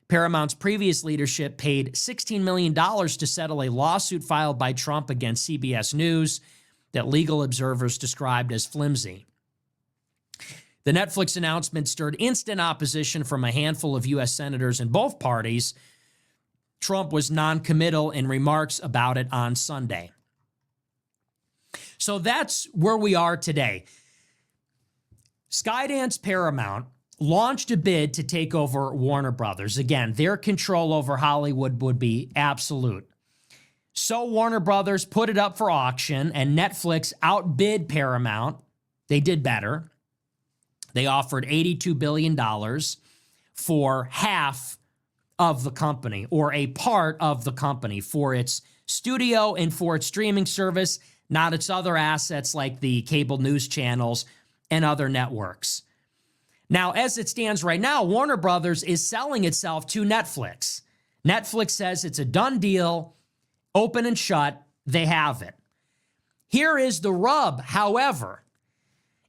B: Paramount's previous leadership paid $16 million to settle a lawsuit filed by Trump against CBS News that legal observers described as flimsy. The Netflix announcement stirred instant opposition from a handful of U.S. senators in both parties. Trump was non-committal in remarks about it on Sunday. So that's where we are today. Skydance Paramount launched a bid to take over Warner Brothers. Again, their control over Hollywood would be absolute. So Warner Brothers put it up for auction, and Netflix outbid Paramount. They did better. They offered $82 billion for half of the company, or a part of the company, for its studio and for its streaming service, not its other assets like the cable news channels and other networks. Now, as it stands right now, Warner Brothers is selling itself to Netflix. Netflix says it's a done deal, open and shut, they have it. Here is the rub, however.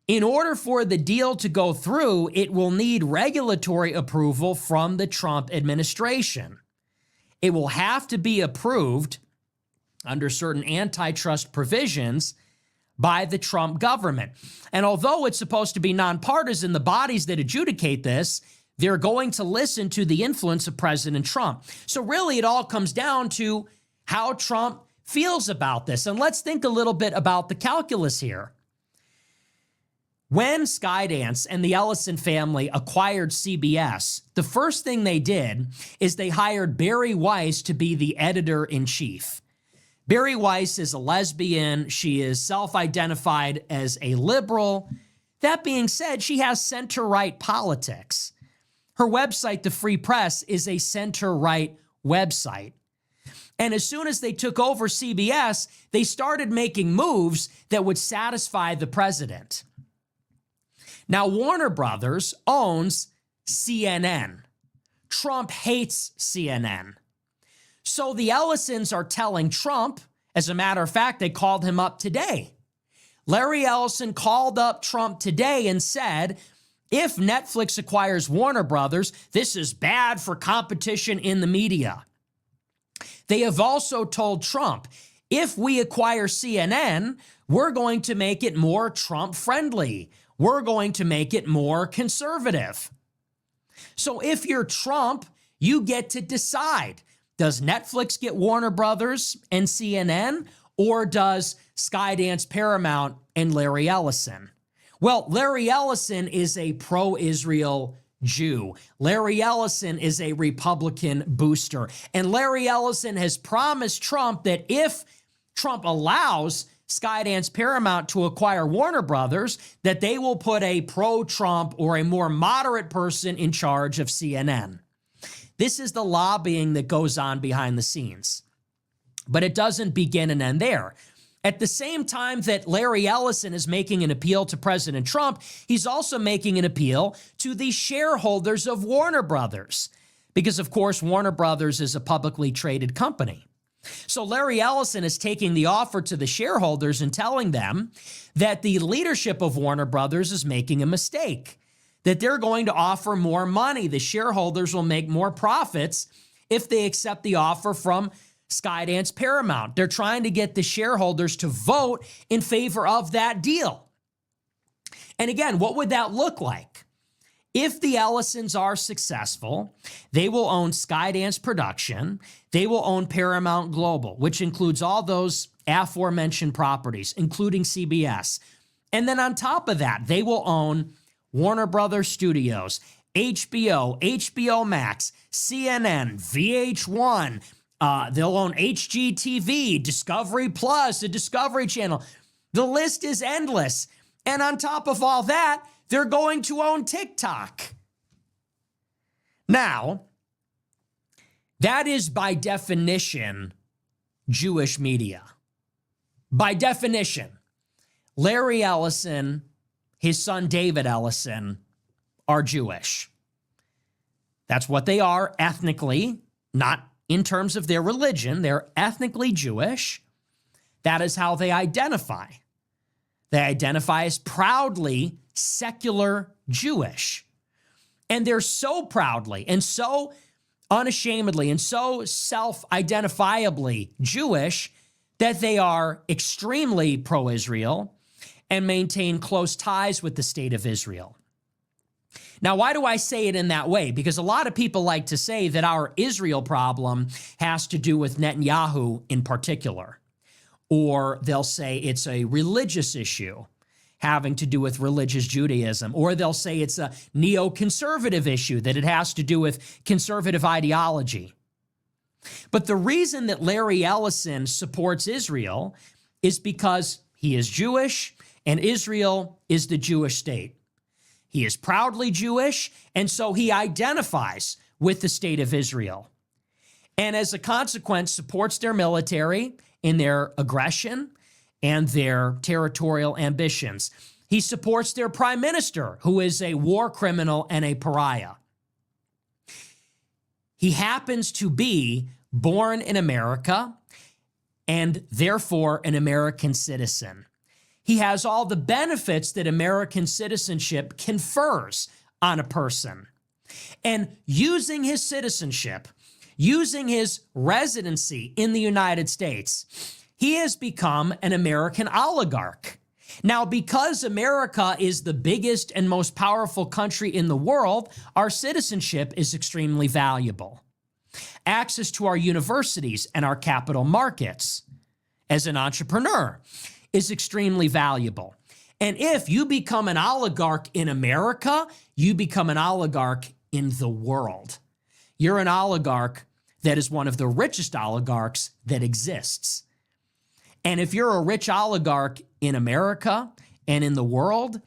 B: In order for the deal to go through, it will need regulatory approval from the Trump administration. It will have to be approved under certain antitrust provisions by the Trump government. And although it's supposed to be nonpartisan, the bodies that adjudicate this, they're going to listen to the influence of President Trump. So really, it all comes down to how Trump feels about this. And let's think a little bit about the calculus here. When Skydance and the Ellison family acquired CBS, the first thing they did is they hired Bari Weiss to be the editor-in-chief. Bari Weiss is a lesbian. She is self-identified as a liberal. That being said, she has center-right politics. Her website, The Free Press, is a center-right website. And as soon as they took over CBS, they started making moves that would satisfy the president. Now, Warner Brothers owns CNN. Trump hates CNN. So the Ellisons are telling Trump, as a matter of fact, they called him up today. Larry Ellison called up Trump today and said, if Netflix acquires Warner Brothers, this is bad for competition in the media. They have also told Trump, if we acquire CNN, we're going to make it more Trump-friendly. We're going to make it more conservative. So if you're Trump, you get to decide. Does Netflix get Warner Brothers and CNN, or does Skydance Paramount and Larry Ellison? Well, Larry Ellison is a pro-Israel Jew. Larry Ellison is a Republican booster. And Larry Ellison has promised Trump that if Trump allows Skydance Paramount to acquire Warner Brothers, that they will put a pro-Trump or a more moderate person in charge of CNN. This is the lobbying that goes on behind the scenes. But it doesn't begin and end there. At the same time that Larry Ellison is making an appeal to President Trump, he's also making an appeal to the shareholders of Warner Brothers. Because, of course, Warner Brothers is a publicly traded company. So Larry Ellison is taking the offer to the shareholders and telling them that the leadership of Warner Brothers is making a mistake, that they're going to offer more money. The shareholders will make more profits if they accept the offer from Skydance Paramount. They're trying to get the shareholders to vote in favor of that deal. And again, what would that look like? If the Ellisons are successful, they will own Skydance Production. They will own Paramount Global, which includes all those aforementioned properties, including CBS. And then on top of that, they will own Warner Brothers Studios, HBO, HBO Max, CNN, VH1. They'll own HGTV, Discovery Plus, the Discovery Channel. The list is endless. And on top of all that, they're going to own TikTok. Now, that is by definition Jewish media. By definition, Larry Ellison, his son David Ellison, are Jewish. That's what they are ethnically, not in terms of their religion. They're ethnically Jewish. That is how they identify. They identify as proudly secular Jewish. And they're so proudly and so unashamedly and so self-identifiably Jewish that they are extremely pro-Israel and maintain close ties with the state of Israel. Now, why do I say it in that way? Because a lot of people like to say that our Israel problem has to do with Netanyahu in particular, or they'll say it's a religious issue having to do with religious Judaism, or they'll say it's a neoconservative issue, that it has to do with conservative ideology. But the reason that Larry Ellison supports Israel is because he is Jewish and Israel is the Jewish state. He is proudly Jewish, and so he identifies with the state of Israel. And as a consequence, supports their military in their aggression and their territorial ambitions. He supports their prime minister, who is a war criminal and a pariah. He happens to be born in America and therefore an American citizen. He has all the benefits that American citizenship confers on a person. And using his citizenship, using his residency in the United States, he has become an American oligarch. Now, because America is the biggest and most powerful country in the world, our citizenship is extremely valuable. Access to our universities and our capital markets as an entrepreneur is extremely valuable. And if you become an oligarch in America, you become an oligarch in the world. You're an oligarch that is one of the richest oligarchs that exists. And if you're a rich oligarch in America and in the world,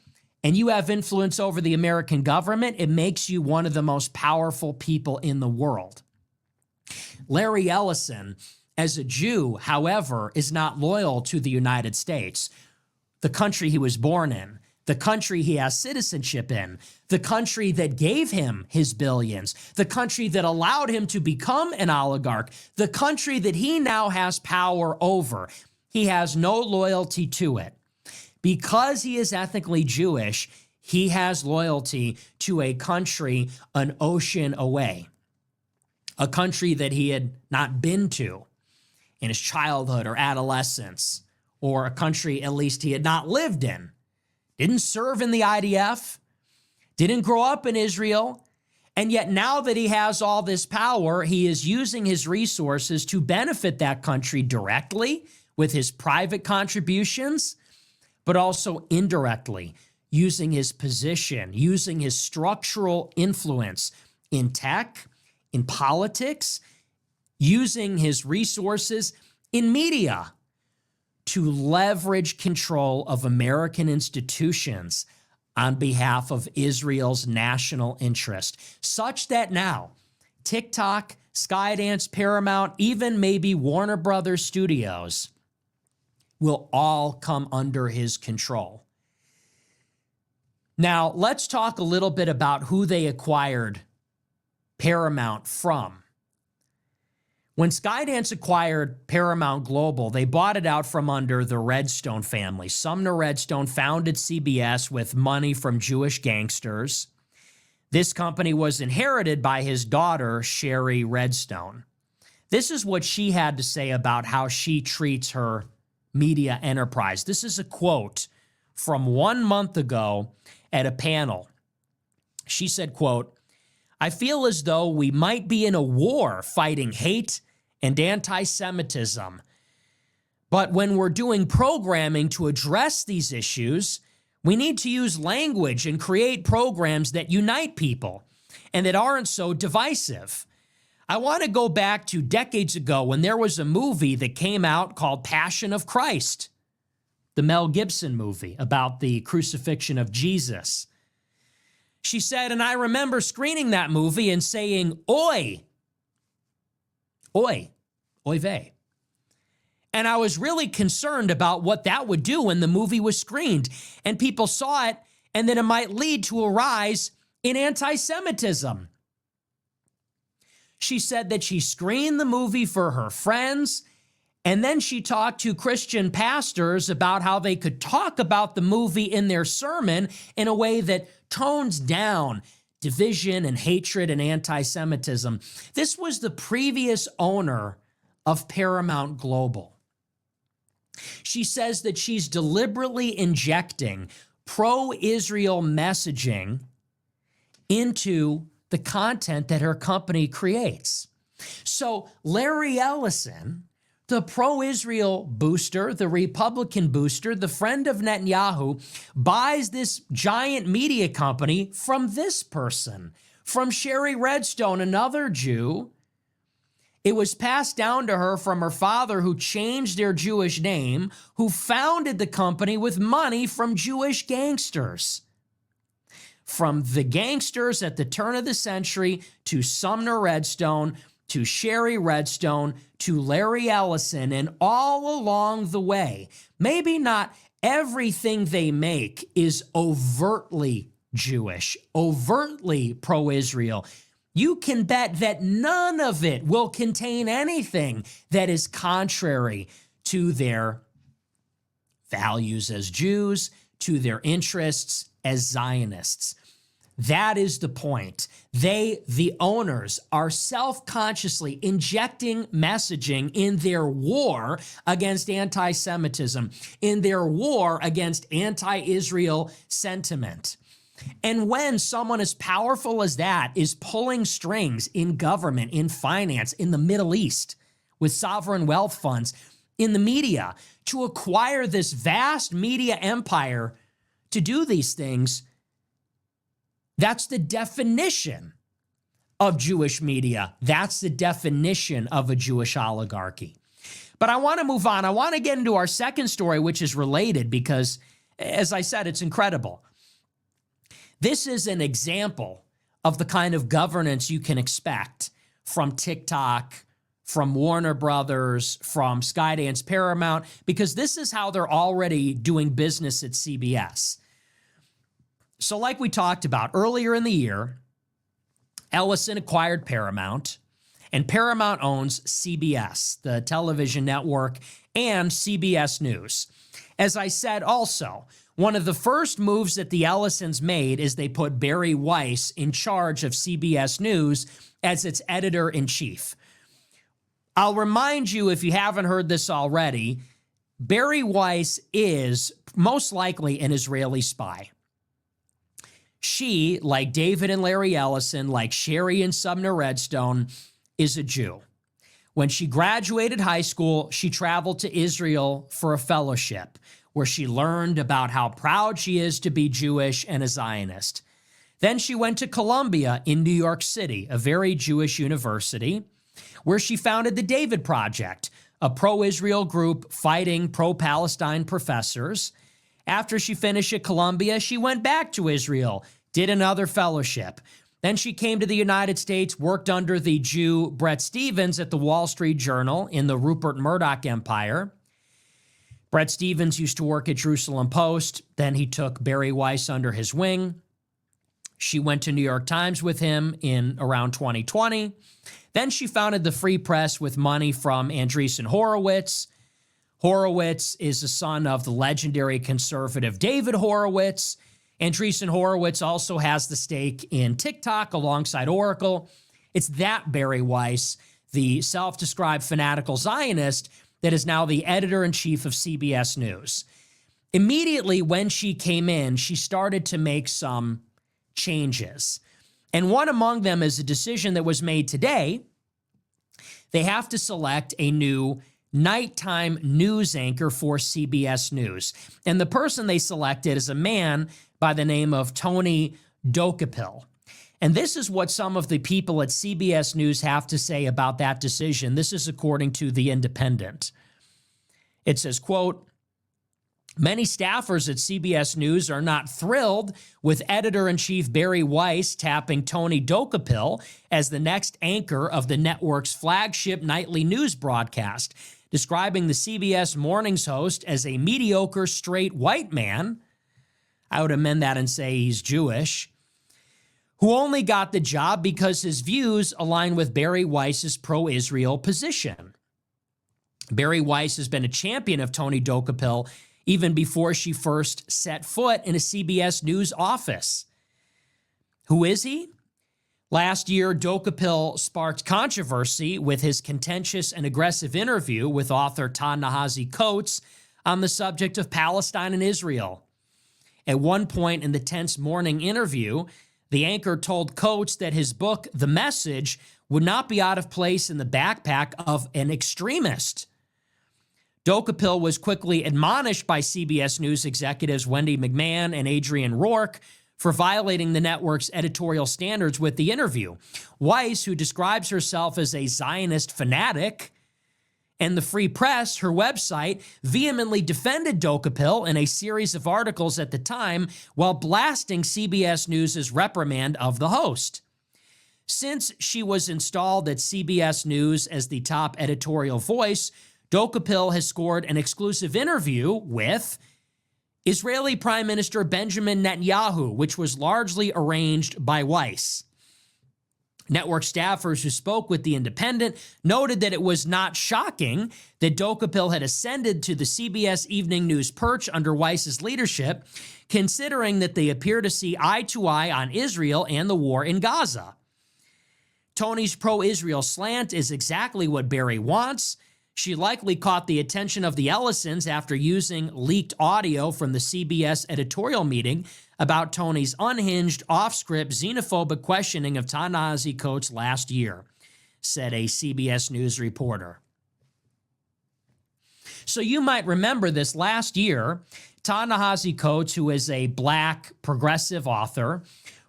B: and you have influence over the American government, it makes you one of the most powerful people in the world. Larry Ellison, as a Jew, however, is not loyal to the United States, the country he was born in, the country he has citizenship in, the country that gave him his billions, the country that allowed him to become an oligarch, the country that he now has power over. He has no loyalty to it. Because he is ethnically Jewish, he has loyalty to a country an ocean away, a country that he had not been to in his childhood or adolescence, or a country at least he had not lived in, didn't serve in the IDF, didn't grow up in Israel, and yet now that he has all this power, he is using his resources to benefit that country directly with his private contributions, but also indirectly using his position, using his structural influence in tech, in politics, using his resources in media to leverage control of American institutions on behalf of Israel's national interest, such that now TikTok, Skydance, Paramount, even maybe Warner Brothers Studios will all come under his control. Now, let's talk a little bit about who they acquired Paramount from. When Skydance acquired Paramount Global, they bought it out from under the Redstone family. Sumner Redstone founded CBS with money from Jewish gangsters. This company was inherited by his daughter, Sherry Redstone. This is what she had to say about how she treats her media enterprise. This is a quote from 1 month ago at a panel. She said, quote, "I feel as though we might be in a war fighting hate and anti-Semitism. But when we're doing programming to address these issues, we need to use language and create programs that unite people and that aren't so divisive. I want to go back to decades ago when there was a movie that came out called Passion of Christ, the Mel Gibson movie about the crucifixion of Jesus." She said, and I remember screening that movie and saying, "Oi, oi, oy vey." And I was really concerned about what that would do when the movie was screened and people saw it, and then it might lead to a rise in anti-Semitism. She said that she screened the movie for her friends, and then she talked to Christian pastors about how they could talk about the movie in their sermon in a way that tones down division and hatred and anti-Semitism. This was the previous owner of Paramount Global. She says that she's deliberately injecting pro-Israel messaging into the content that her company creates. So Larry Ellison, the pro-Israel booster, the Republican booster, the friend of Netanyahu, buys this giant media company from this person, from Sherry Redstone, another Jew. It was passed down to her from her father, who changed their Jewish name, who founded the company with money from Jewish gangsters. From the gangsters at the turn of the century to Sumner Redstone, to Sherry Redstone, to Larry Ellison, and all along the way. Maybe not everything they make is overtly Jewish, overtly pro-Israel. You can bet that none of it will contain anything that is contrary to their values as Jews, to their interests as Zionists. That is the point. They, the owners, are self-consciously injecting messaging in their war against anti-Semitism, in their war against anti-Israel sentiment. And when someone as powerful as that is pulling strings in government, in finance, in the Middle East, with sovereign wealth funds, in the media, to acquire this vast media empire to do these things, that's the definition of Jewish media. That's the definition of a Jewish oligarchy. But I want to move on. I want to get into our second story, which is related because, as I said, it's incredible. This is an example of the kind of governance you can expect from TikTok, from Warner Brothers, from Skydance Paramount, because this is how they're already doing business at CBS. So like we talked about earlier in the year, Ellison acquired Paramount, and Paramount owns CBS, the television network, and CBS News. As I said also, one of the first moves that the Ellisons made is they put Bari Weiss in charge of CBS News as its editor-in-chief. I'll remind you, if you haven't heard this already, Bari Weiss is most likely an Israeli spy. She, like David and Larry Ellison, like Sherry and Sumner Redstone, is a Jew. When she graduated high school, she traveled to Israel for a fellowship where she learned about how proud she is to be Jewish and a Zionist. Then she went to Columbia in New York City, a very Jewish university, where she founded the David Project, a pro-Israel group fighting pro-Palestine professors. After she finished at Columbia, she went back to Israel, did another fellowship. Then she came to the United States, worked under the Jew Bret Stephens at the Wall Street Journal in the Rupert Murdoch empire. Bret Stephens used to work at Jerusalem Post. Then he took Bari Weiss under his wing. She went to New York Times with him in around 2020. Then she founded the Free Press with money from Andreessen Horowitz. Horowitz is the son of the legendary conservative David Horowitz. Andreessen Horowitz also has the stake in TikTok alongside Oracle. It's that Bari Weiss, the self-described fanatical Zionist, that is now the editor-in-chief of CBS News. Immediately when she came in, she started to make some changes. And one among them is a decision that was made today. They have to select a new nighttime news anchor for CBS News. And the person they selected is a man by the name of Tony Dokapil. And this is what some of the people at CBS News have to say about that decision. This is according to The Independent. It says, quote, "Many staffers at CBS News are not thrilled with editor-in-chief Bari Weiss tapping Tony Dokapil as the next anchor of the network's flagship nightly news broadcast, describing the CBS Mornings host as a mediocre straight white man." I would amend that and say he's Jewish, who only got the job because his views align with Bari Weiss's pro-Israel position. Bari Weiss has been a champion of Tony Dokapil even before she first set foot in a CBS News office. Who is he? Last year, Dokapil sparked controversy with his contentious and aggressive interview with author Ta-Nehisi Coates on the subject of Palestine and Israel. At one point in the tense morning interview, the anchor told Coates that his book, The Message, would not be out of place in the backpack of an extremist. Dokapil was quickly admonished by CBS News executives Wendy McMahon and Adrian Rourke for violating the network's editorial standards with the interview. Weiss, who describes herself as a Zionist fanatic, and the Free Press, her website, vehemently defended Dokapil in a series of articles at the time while blasting CBS News' reprimand of the host. Since she was installed at CBS News as the top editorial voice, Dokapil has scored an exclusive interview with Israeli Prime Minister Benjamin Netanyahu, which was largely arranged by Weiss. Network staffers who spoke with The Independent noted that it was not shocking that Dokapil had ascended to the CBS Evening News perch under Weiss's leadership, considering that they appear to see eye to eye on Israel and the war in Gaza. Tony's pro-Israel slant is exactly what Bari wants. She likely caught the attention of the Ellisons after using leaked audio from the CBS editorial meeting about Tony's unhinged, off-script, xenophobic questioning of Ta-Nehisi Coates last year, said a CBS News reporter. So you might remember this last year, Ta-Nehisi Coates, who is a black progressive author,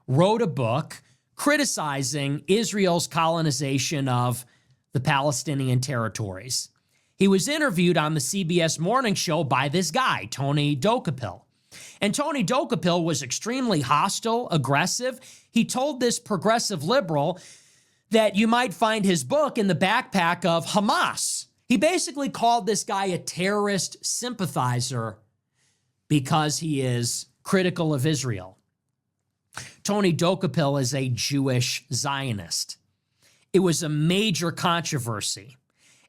B: wrote a book criticizing Israel's colonization of the Palestinian territories. He was interviewed on the CBS Morning Show by this guy, Tony Dokapil. And Tony Dokapil was extremely hostile, aggressive. He told this progressive liberal that you might find his book in the backpack of Hamas. He basically called this guy a terrorist sympathizer because he is critical of Israel. Tony Dokapil is a Jewish Zionist. It was a major controversy.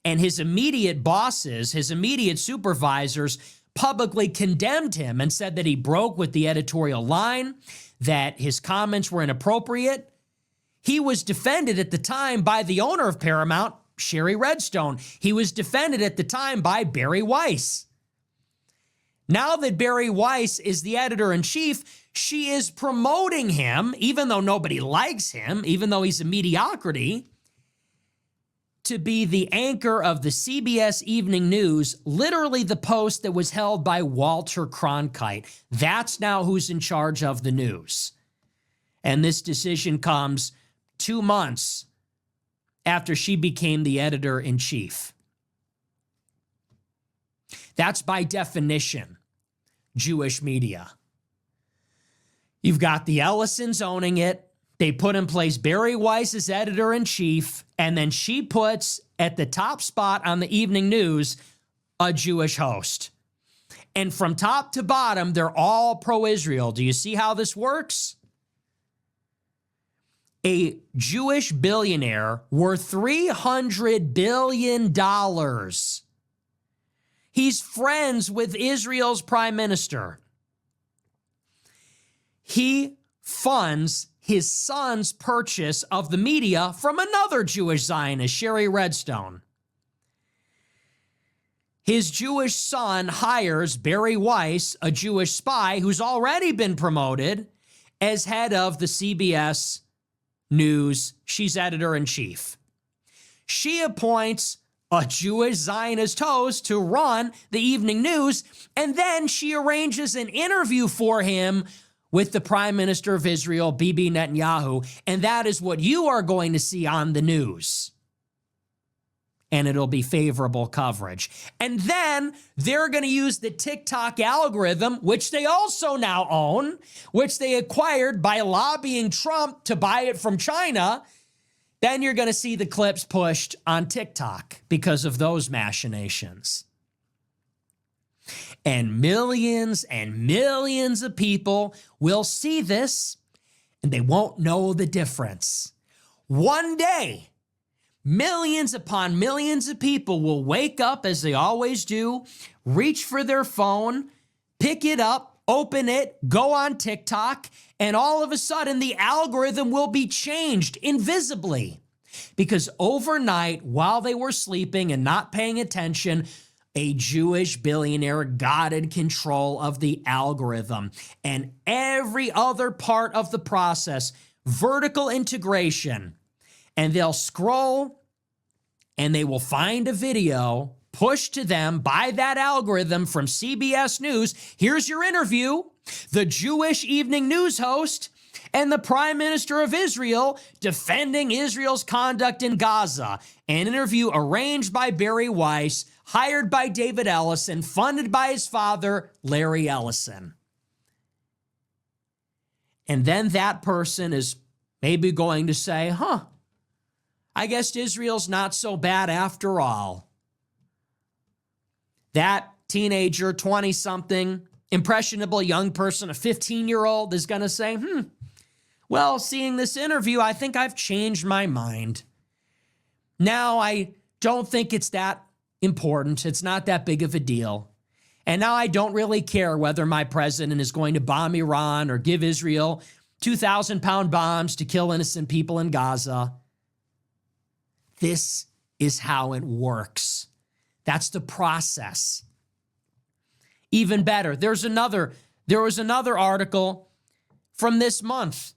B: And his immediate bosses, his immediate supervisors, publicly condemned him and said that he broke with the editorial line, that his comments were inappropriate. He was defended at the time by the owner of Paramount, Sherry Redstone. He was defended at the time by Bari Weiss. Now that Bari Weiss is the editor-in-chief, she is promoting him, even though nobody likes him, even though he's a mediocrity, to be the anchor of the CBS Evening News, literally the post that was held by Walter Cronkite. That's now who's in charge of the news. And this decision comes 2 months after she became the editor-in-chief. That's by definition Jewish media. You've got the Ellisons owning it. They put in place Bari Weiss as editor-in-chief, and then she puts at the top spot on the evening news a Jewish host. And from top to bottom, they're all pro-Israel. Do you see how this works? A Jewish billionaire worth $300 billion. He's friends with Israel's prime minister. He funds his son's purchase of the media from another Jewish Zionist, Sherry Redstone. His Jewish son hires Bari Weiss, a Jewish spy who's already been promoted as head of the CBS News. She's editor-in-chief. She appoints a Jewish Zionist host to run the evening news, and then she arranges an interview for him with the Prime Minister of Israel, Bibi Netanyahu, and that is what you are going to see on the news. And it'll be favorable coverage. And then they're going to use the TikTok algorithm, which they also now own, which they acquired by lobbying Trump to buy it from China. Then you're going to see the clips pushed on TikTok because of those machinations. And millions of people will see this, and they won't know the difference. One day, millions upon millions of people will wake up, as they always do, reach for their phone, pick it up, open it, go on TikTok, and all of a sudden the algorithm will be changed invisibly. Because overnight, while they were sleeping and not paying attention, a Jewish billionaire got in control of the algorithm. And every other part of the process, vertical integration, and they'll scroll and they will find a video pushed to them by that algorithm from CBS News. Here's your interview. The Jewish evening news host and the Prime Minister of Israel defending Israel's conduct in Gaza. An interview arranged by Bari Weiss, hired by David Ellison, funded by his father, Larry Ellison. And then that person is maybe going to say, I guess Israel's not so bad after all. That teenager, 20-something, impressionable young person, a 15-year-old is going to say, well, seeing this interview, I think I've changed my mind. Now I don't think it's that important. It's not that big of a deal. And now I don't really care whether my president is going to bomb Iran or give Israel 2,000-pound bombs to kill innocent people in Gaza. This is how it works. That's the process. Even better, there was another article from this month.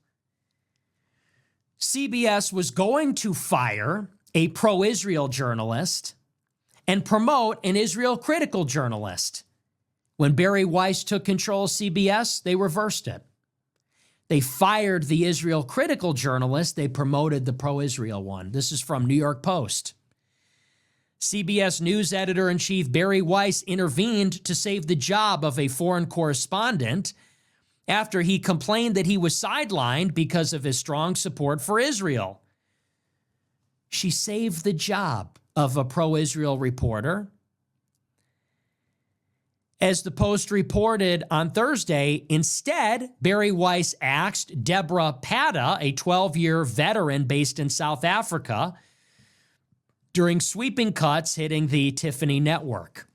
B: CBS was going to fire a pro-Israel journalist and promote an Israel-critical journalist. When Bari Weiss took control of CBS, they reversed it. They fired the Israel-critical journalist. They promoted the pro-Israel one. This is from New York Post. CBS News editor-in-chief Bari Weiss intervened to save the job of a foreign correspondent after he complained that he was sidelined because of his strong support for Israel. She saved the job of a pro-Israel reporter. As the Post reported on Thursday, instead, Bari Weiss asked Deborah Pata, a 12-year veteran based in South Africa, during sweeping cuts hitting the Tiffany network.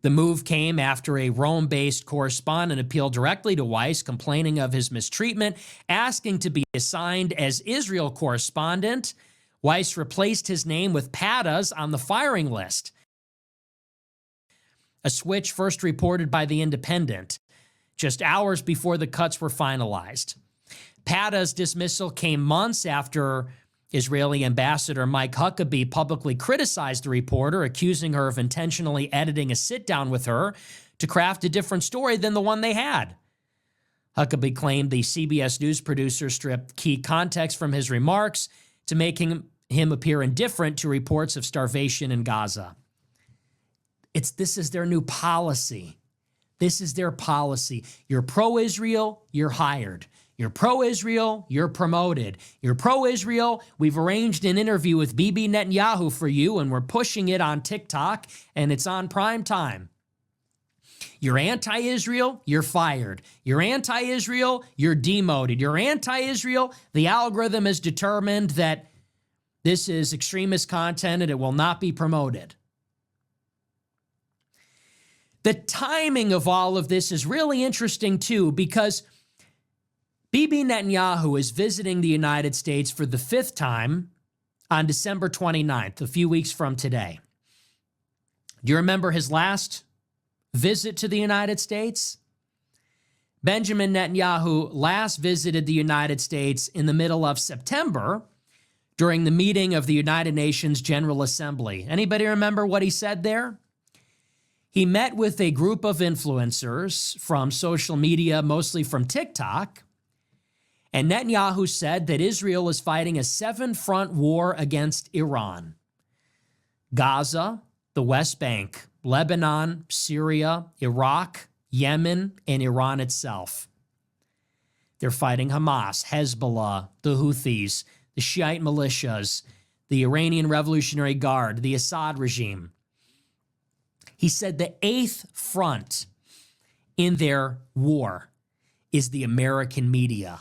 B: The move came after a Rome-based correspondent appealed directly to Weiss, complaining of his mistreatment, asking to be assigned as Israel correspondent. Weiss replaced his name with Pata's on the firing list, a switch first reported by The Independent, just hours before the cuts were finalized. Pata's dismissal came months after Israeli Ambassador Mike Huckabee publicly criticized the reporter, accusing her of intentionally editing a sit-down with her to craft a different story than the one they had. Huckabee claimed the CBS News producer stripped key context from his remarks to make him appear indifferent to reports of starvation in Gaza. This is their new policy. This is their policy. You're pro-Israel, you're hired. You're pro-Israel, you're promoted. You're pro-Israel, we've arranged an interview with Bibi Netanyahu for you, and we're pushing it on TikTok, and it's on prime time. You're anti-Israel, you're fired. You're anti-Israel, you're demoted. You're anti-Israel, the algorithm has determined that this is extremist content and it will not be promoted. The timing of all of this is really interesting too, because Bibi Netanyahu is visiting the United States for the 5th time on December 29th, a few weeks from today. Do you remember his last visit to the United States? Benjamin Netanyahu last visited the United States in the middle of September during the meeting of the United Nations General Assembly. Anybody remember what he said there? He met with a group of influencers from social media, mostly from TikTok, and Netanyahu said that Israel is fighting a 7-front war against Iran: Gaza, the West Bank, Lebanon, Syria, Iraq, Yemen, and Iran itself. They're fighting Hamas, Hezbollah, the Houthis, the Shiite militias, the Iranian Revolutionary Guard, the Assad regime. He said the 8th front in their war is the American media.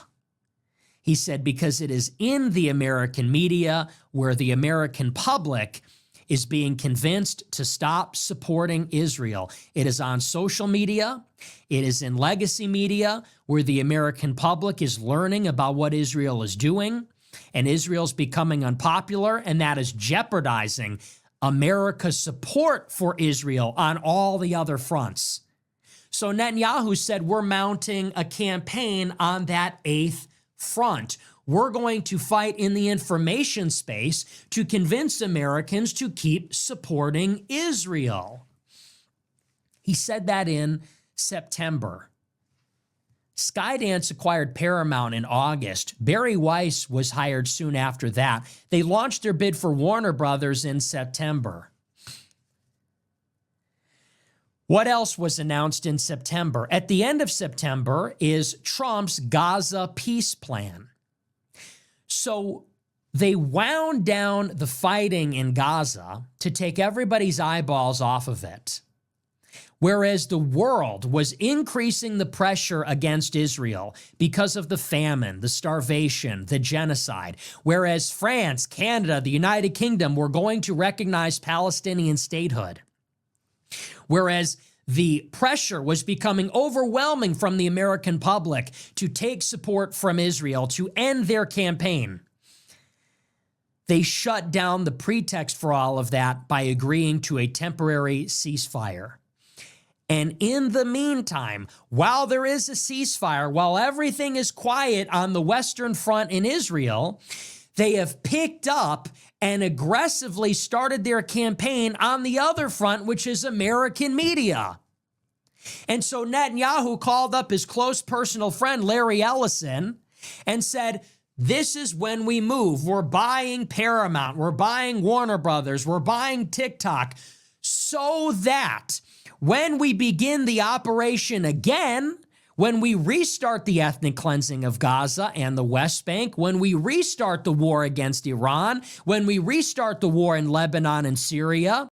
B: He said because it is in the American media where the American public is being convinced to stop supporting Israel. It is on social media. It is in legacy media where the American public is learning about what Israel is doing, and Israel's becoming unpopular, and that is jeopardizing America's support for Israel on all the other fronts. So Netanyahu said, we're mounting a campaign on that eighth front. We're going to fight in the information space to convince Americans to keep supporting Israel. He said that in September. Skydance acquired Paramount in August. Bari Weiss was hired soon after that. They launched their bid for Warner Brothers in September. What else was announced in September? At the end of September is Trump's Gaza peace plan. So they wound down the fighting in Gaza to take everybody's eyeballs off of it. Whereas the world was increasing the pressure against Israel because of the famine, the starvation, the genocide. Whereas France, Canada, the United Kingdom were going to recognize Palestinian statehood. Whereas the pressure was becoming overwhelming from the American public to take support from Israel to end their campaign. They shut down the pretext for all of that by agreeing to a temporary ceasefire. And in the meantime, while there is a ceasefire, while everything is quiet on the Western Front in Israel, they have picked up and aggressively started their campaign on the other front, which is American media. And so Netanyahu called up his close personal friend, Larry Ellison, and said, this is when we move. We're buying Paramount. We're buying Warner Brothers. We're buying TikTok so that when we begin the operation again, when we restart the ethnic cleansing of Gaza and the West Bank, when we restart the war against Iran, when we restart the war in Lebanon and Syria,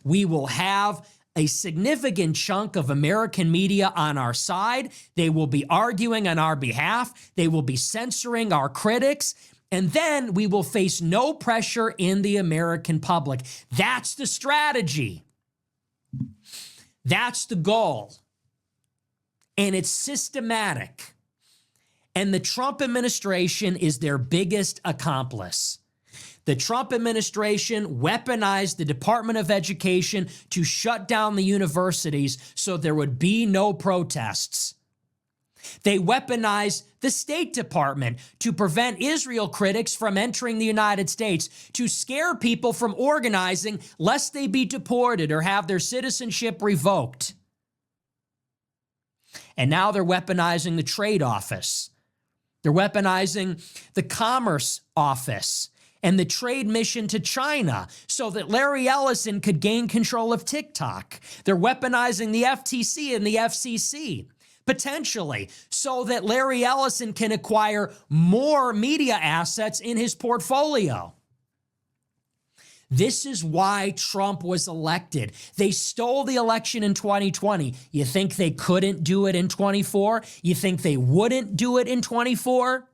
B: we will have a significant chunk of American media on our side. They will be arguing on our behalf. They will be censoring our critics. And then we will face no pressure in the American public. That's the strategy. That's the goal. And it's systematic. And the Trump administration is their biggest accomplice. The Trump administration weaponized the Department of Education to shut down the universities so there would be no protests. They weaponized the State Department to prevent Israel critics from entering the United States, to scare people from organizing lest they be deported or have their citizenship revoked. And now they're weaponizing the Trade Office. They're weaponizing the Commerce Office and the trade mission to China so that Larry Ellison could gain control of TikTok. They're weaponizing the FTC and the FCC, potentially, so that Larry Ellison can acquire more media assets in his portfolio. This is why Trump was elected. They stole the election in 2020. You think they couldn't do it in 24? You think they wouldn't do it in 24?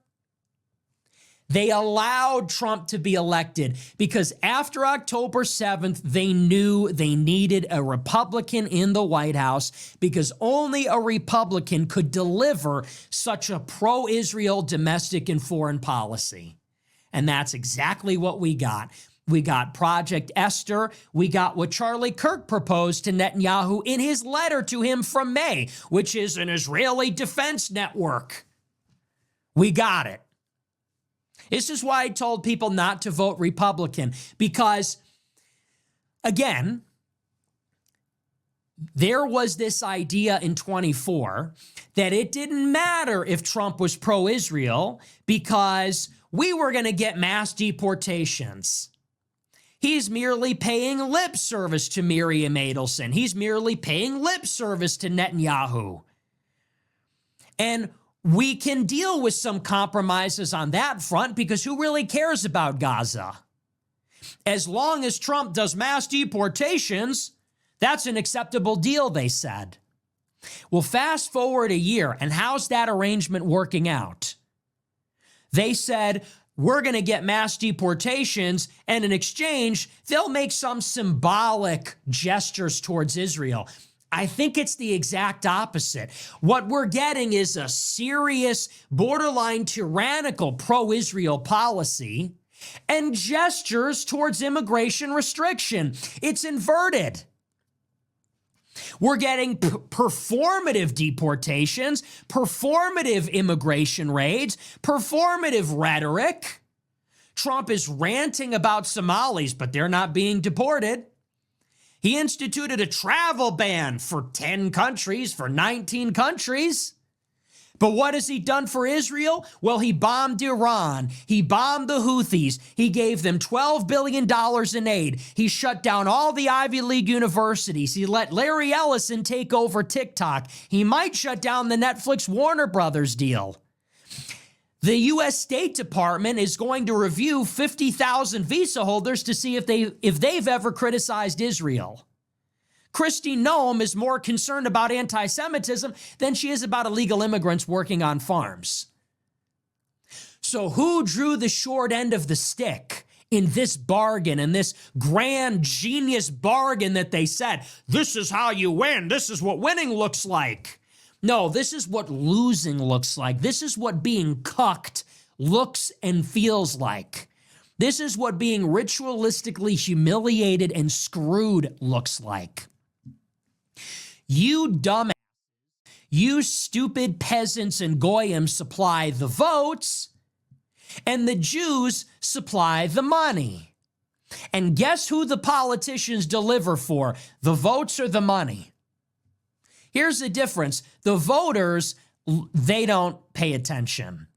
B: They allowed Trump to be elected because after October 7th, they knew they needed a Republican in the White House because only a Republican could deliver such a pro-Israel domestic and foreign policy. And that's exactly what we got. We got Project Esther. We got what Charlie Kirk proposed to Netanyahu in his letter to him from May, which is an Israeli defense network. We got it. This is why I told people not to vote Republican, because, again, there was this idea in 24 that it didn't matter if Trump was pro-Israel because we were going to get mass deportations. He's merely paying lip service to Miriam Adelson. He's merely paying lip service to Netanyahu. And we can deal with some compromises on that front because who really cares about Gaza? As long as Trump does mass deportations, that's an acceptable deal, they said. Well, fast forward a year, and how's that arrangement working out? They said, we're going to get mass deportations, and in exchange, they'll make some symbolic gestures towards Israel. I think it's the exact opposite. What we're getting is a serious, borderline tyrannical pro-Israel policy and gestures towards immigration restriction. It's inverted. We're getting performative deportations, performative immigration raids, performative rhetoric. Trump is ranting about Somalis, but they're not being deported. He instituted a travel ban for 10 countries, for 19 countries. But what has he done for Israel? Well, he bombed Iran. He bombed the Houthis. He gave them $12 billion in aid. He shut down all the Ivy League universities. He let Larry Ellison take over TikTok. He might shut down the Netflix Warner Brothers deal. The U.S. State Department is going to review 50,000 visa holders to see if they've ever criticized Israel. Kristi Noem is more concerned about anti-Semitism than she is about illegal immigrants working on farms. So who drew the short end of the stick in this bargain, in this grand genius bargain that they said, this is how you win, this is what winning looks like? No, this is what losing looks like. This is what being cucked looks and feels like. This is what being ritualistically humiliated and screwed looks like. You dumbass, you stupid peasants and goyim supply the votes, and the Jews supply the money. And guess who the politicians deliver for? The votes or the money? Here's the difference. The voters, they don't pay attention.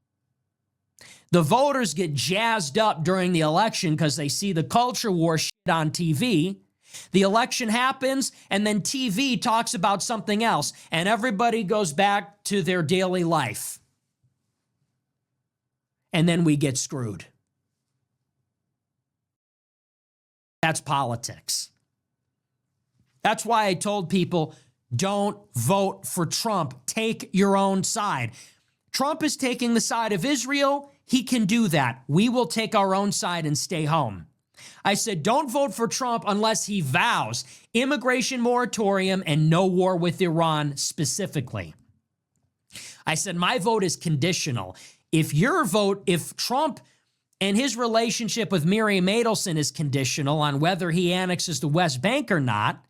B: The voters get jazzed up during the election because they see the culture war shit on TV. The election happens, and then TV talks about something else, and everybody goes back to their daily life. And then we get screwed. That's politics. That's why I told people, don't vote for Trump. Take your own side. Trump is taking the side of Israel. He can do that. We will take our own side and stay home. I said, don't vote for Trump unless he vows immigration moratorium and no war with Iran specifically. I said, my vote is conditional. If Trump and his relationship with Miriam Adelson is conditional on whether he annexes the West Bank or not,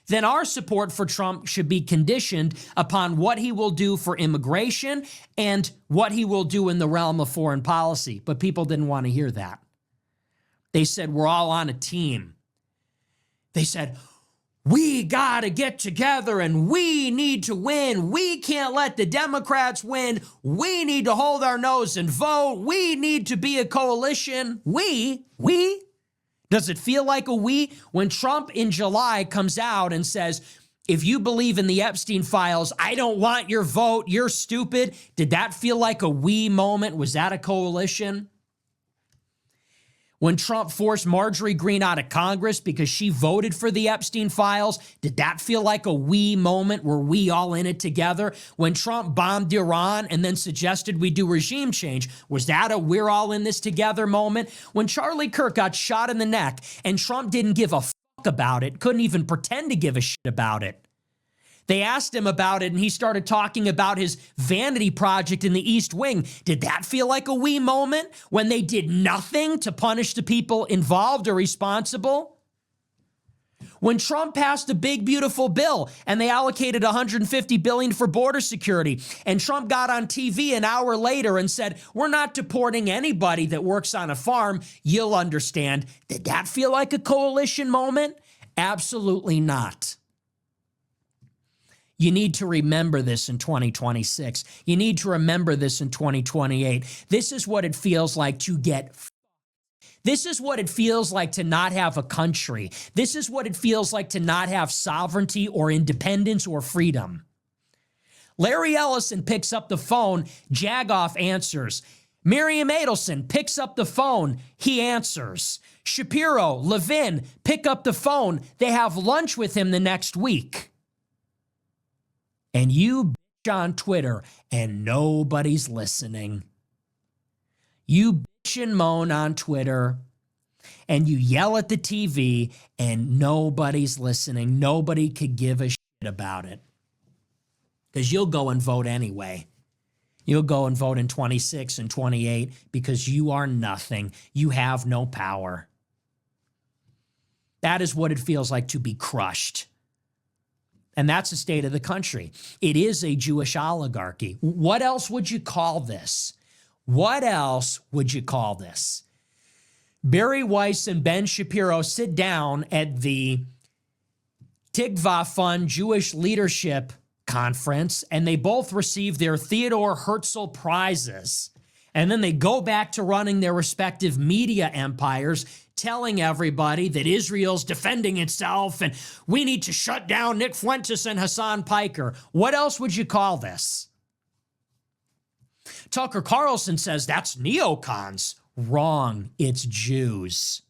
B: then our support for Trump should be conditioned upon what he will do for immigration and what he will do in the realm of foreign policy. But people didn't want to hear that. They said, we're all on a team. They said, we got to get together and we need to win. We can't let the Democrats win. We need to hold our nose and vote. We need to be a coalition. We? Does it feel like a we? When Trump in July comes out and says, if you believe in the Epstein files, I don't want your vote, you're stupid. Did that feel like a we moment? Was that a coalition? When Trump forced Marjorie Greene out of Congress because she voted for the Epstein files, did that feel like a we moment? Were we all in it together? When Trump bombed Iran and then suggested we do regime change, was that a we're all in this together moment? When Charlie Kirk got shot in the neck and Trump didn't give a fuck about it, couldn't even pretend to give a shit about it. They asked him about it and he started talking about his vanity project in the East Wing. Did that feel like a we moment when they did nothing to punish the people involved or responsible? When Trump passed a big, beautiful bill and they allocated $150 billion for border security, and Trump got on TV an hour later and said, we're not deporting anybody that works on a farm, you'll understand. Did that feel like a coalition moment? Absolutely not. You need to remember this in 2026. You need to remember this in 2028. This is what it feels like to get f***ed. This is what it feels like to not have a country. This is what it feels like to not have sovereignty or independence or freedom. Larry Ellison picks up the phone, Jagoff answers. Miriam Adelson picks up the phone, he answers. Shapiro, Levin pick up the phone, they have lunch with him the next week. And you bitch on Twitter and nobody's listening. You bitch and moan on Twitter, and you yell at the TV, and nobody's listening. Nobody could give a shit about it. Because you'll go and vote anyway. You'll go and vote in 26 and 28 because you are nothing. You have no power. That is what it feels like to be crushed. And that's the state of the country. It is a Jewish oligarchy. What else would you call this? What else would you call this? Bari Weiss and Ben Shapiro sit down at the Tikva Fund Jewish Leadership Conference, and they both receive their Theodore Herzl prizes. And then they go back to running their respective media empires, telling everybody that Israel's defending itself and we need to shut down Nick Fuentes and Hassan Piker. What else would you call this? Tucker Carlson says that's neocons. Wrong. It's Jews.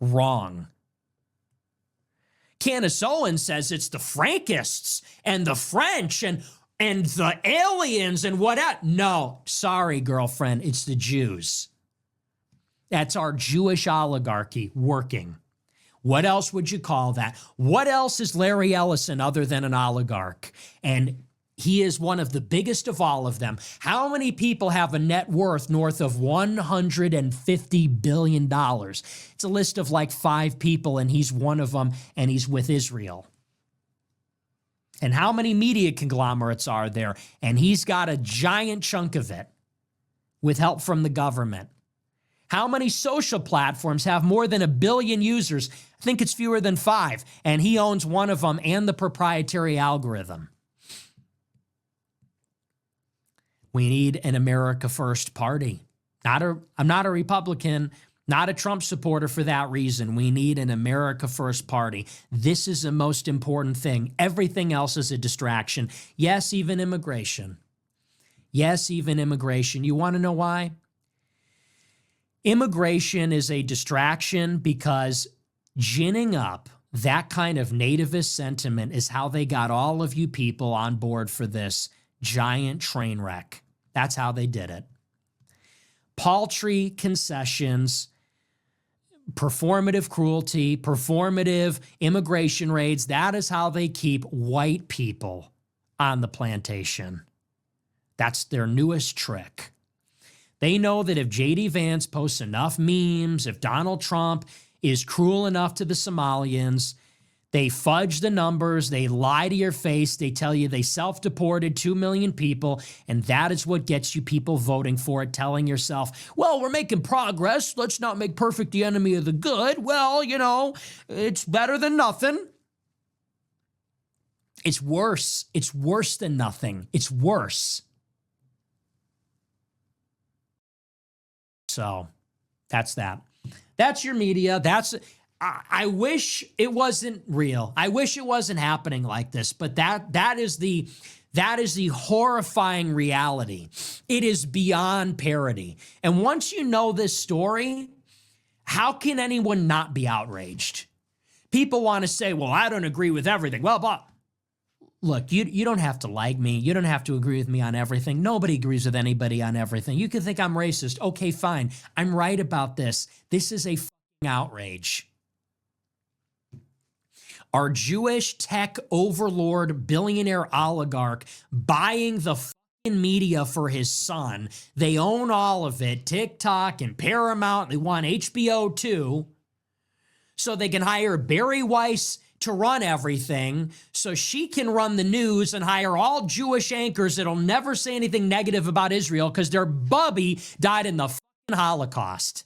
B: Wrong. Candace Owens says it's the Frankists and the French and the aliens and what else. No, sorry, girlfriend. It's the Jews. That's our Jewish oligarchy working. What else would you call that? What else is Larry Ellison other than an oligarch? And he is one of the biggest of all of them. How many people have a net worth north of $150 billion? It's a list of like 5 people, and he's one of them, and he's with Israel. And how many media conglomerates are there? And he's got a giant chunk of it with help from the government. How many social platforms have more than 1 billion users? I think it's fewer than 5, and he owns one of them and the proprietary algorithm. We need an America First party. I'm not a Republican, not a Trump supporter for that reason. We need an America First party. This is the most important thing. Everything else is a distraction. Yes, even immigration. Yes, even immigration. You want to know why? Immigration is a distraction because ginning up that kind of nativist sentiment is how they got all of you people on board for this giant train wreck. That's how they did it. Paltry concessions, performative cruelty, performative immigration raids. That is how they keep white people on the plantation. That's their newest trick. They know that if J.D. Vance posts enough memes, if Donald Trump is cruel enough to the Somalians, they fudge the numbers, they lie to your face, they tell you they self-deported 2 million people, and that is what gets you people voting for it, telling yourself, well, we're making progress, let's not make perfect the enemy of the good. Well, you know, it's better than nothing. It's worse. It's worse than nothing. It's worse. So, that's that. That's your media. I wish it wasn't real. I wish it wasn't happening like this, but that is the horrifying reality. It is beyond parody. And once you know this story, how can anyone not be outraged? People want to say, well, I don't agree with everything. Well, but look, you don't have to like me. You don't have to agree with me on everything. Nobody agrees with anybody on everything. You can think I'm racist. Okay, fine. I'm right about this. This is a fucking outrage. Our Jewish tech overlord billionaire oligarch buying the fucking media for his son. They own all of it, TikTok and Paramount. They want HBO too. So they can hire Bari Weiss to run everything so she can run the news and hire all Jewish anchors that'll never say anything negative about Israel because their bubby died in the fucking Holocaust.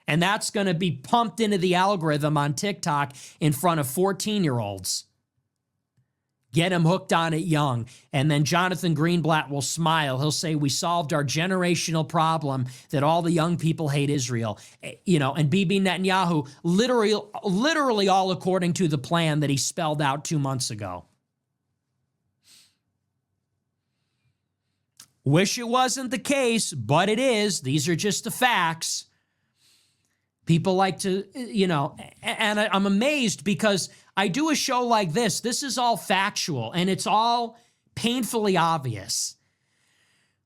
B: And that's going to be pumped into the algorithm on TikTok in front of 14-year-olds. Get them hooked on it young. And then Jonathan Greenblatt will smile. He'll say, we solved our generational problem that all the young people hate Israel. You know, and Bibi Netanyahu, literally all according to the plan that he spelled out 2 months ago. Wish it wasn't the case, but it is. These are just the facts. People like to, you know, and I'm amazed because I do a show like this. This is all factual and it's all painfully obvious.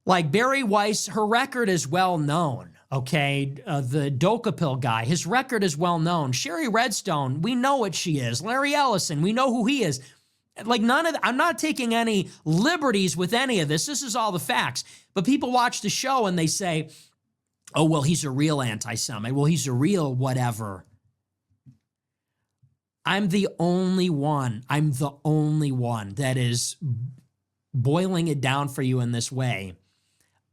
B: Like Bari Weiss, her record is well known. Okay, the Doka Pill guy, his record is well known. Sherry Redstone, we know what she is. Larry Ellison, we know who he is. Like I'm not taking any liberties with any of this. This is all the facts. But people watch the show and they say, oh, well, he's a real anti-Semite. Well, he's a real whatever. I'm the only one that is boiling it down for you in this way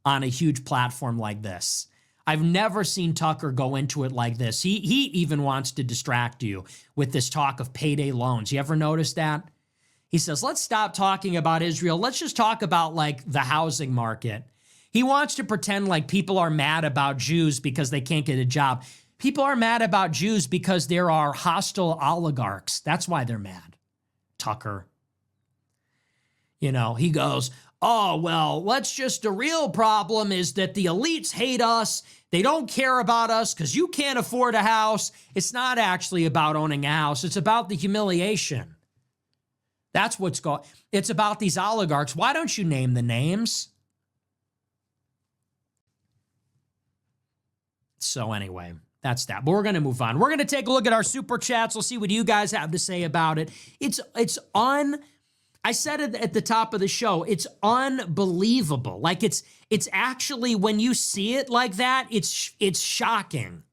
B: on a huge platform like this. I've never seen Tucker go into it like this. He even wants to distract you with this talk of payday loans. You ever notice that? He says, let's stop talking about Israel. Let's just talk about like the housing market. He wants to pretend like people are mad about Jews because they can't get a job. People are mad about Jews because there are hostile oligarchs. That's why they're mad. Tucker. You know, he goes, oh, well, the real problem is that the elites hate us. They don't care about us because you can't afford a house. It's not actually about owning a house. It's about the humiliation. That's what's going. It's about these oligarchs. Why don't you name the names? So anyway, that's that. But we're going to move on. We're going to take a look at our super chats. We'll see what you guys have to say about it. I said it at the top of the show. It's unbelievable. Like it's actually, when you see it like that, it's shocking.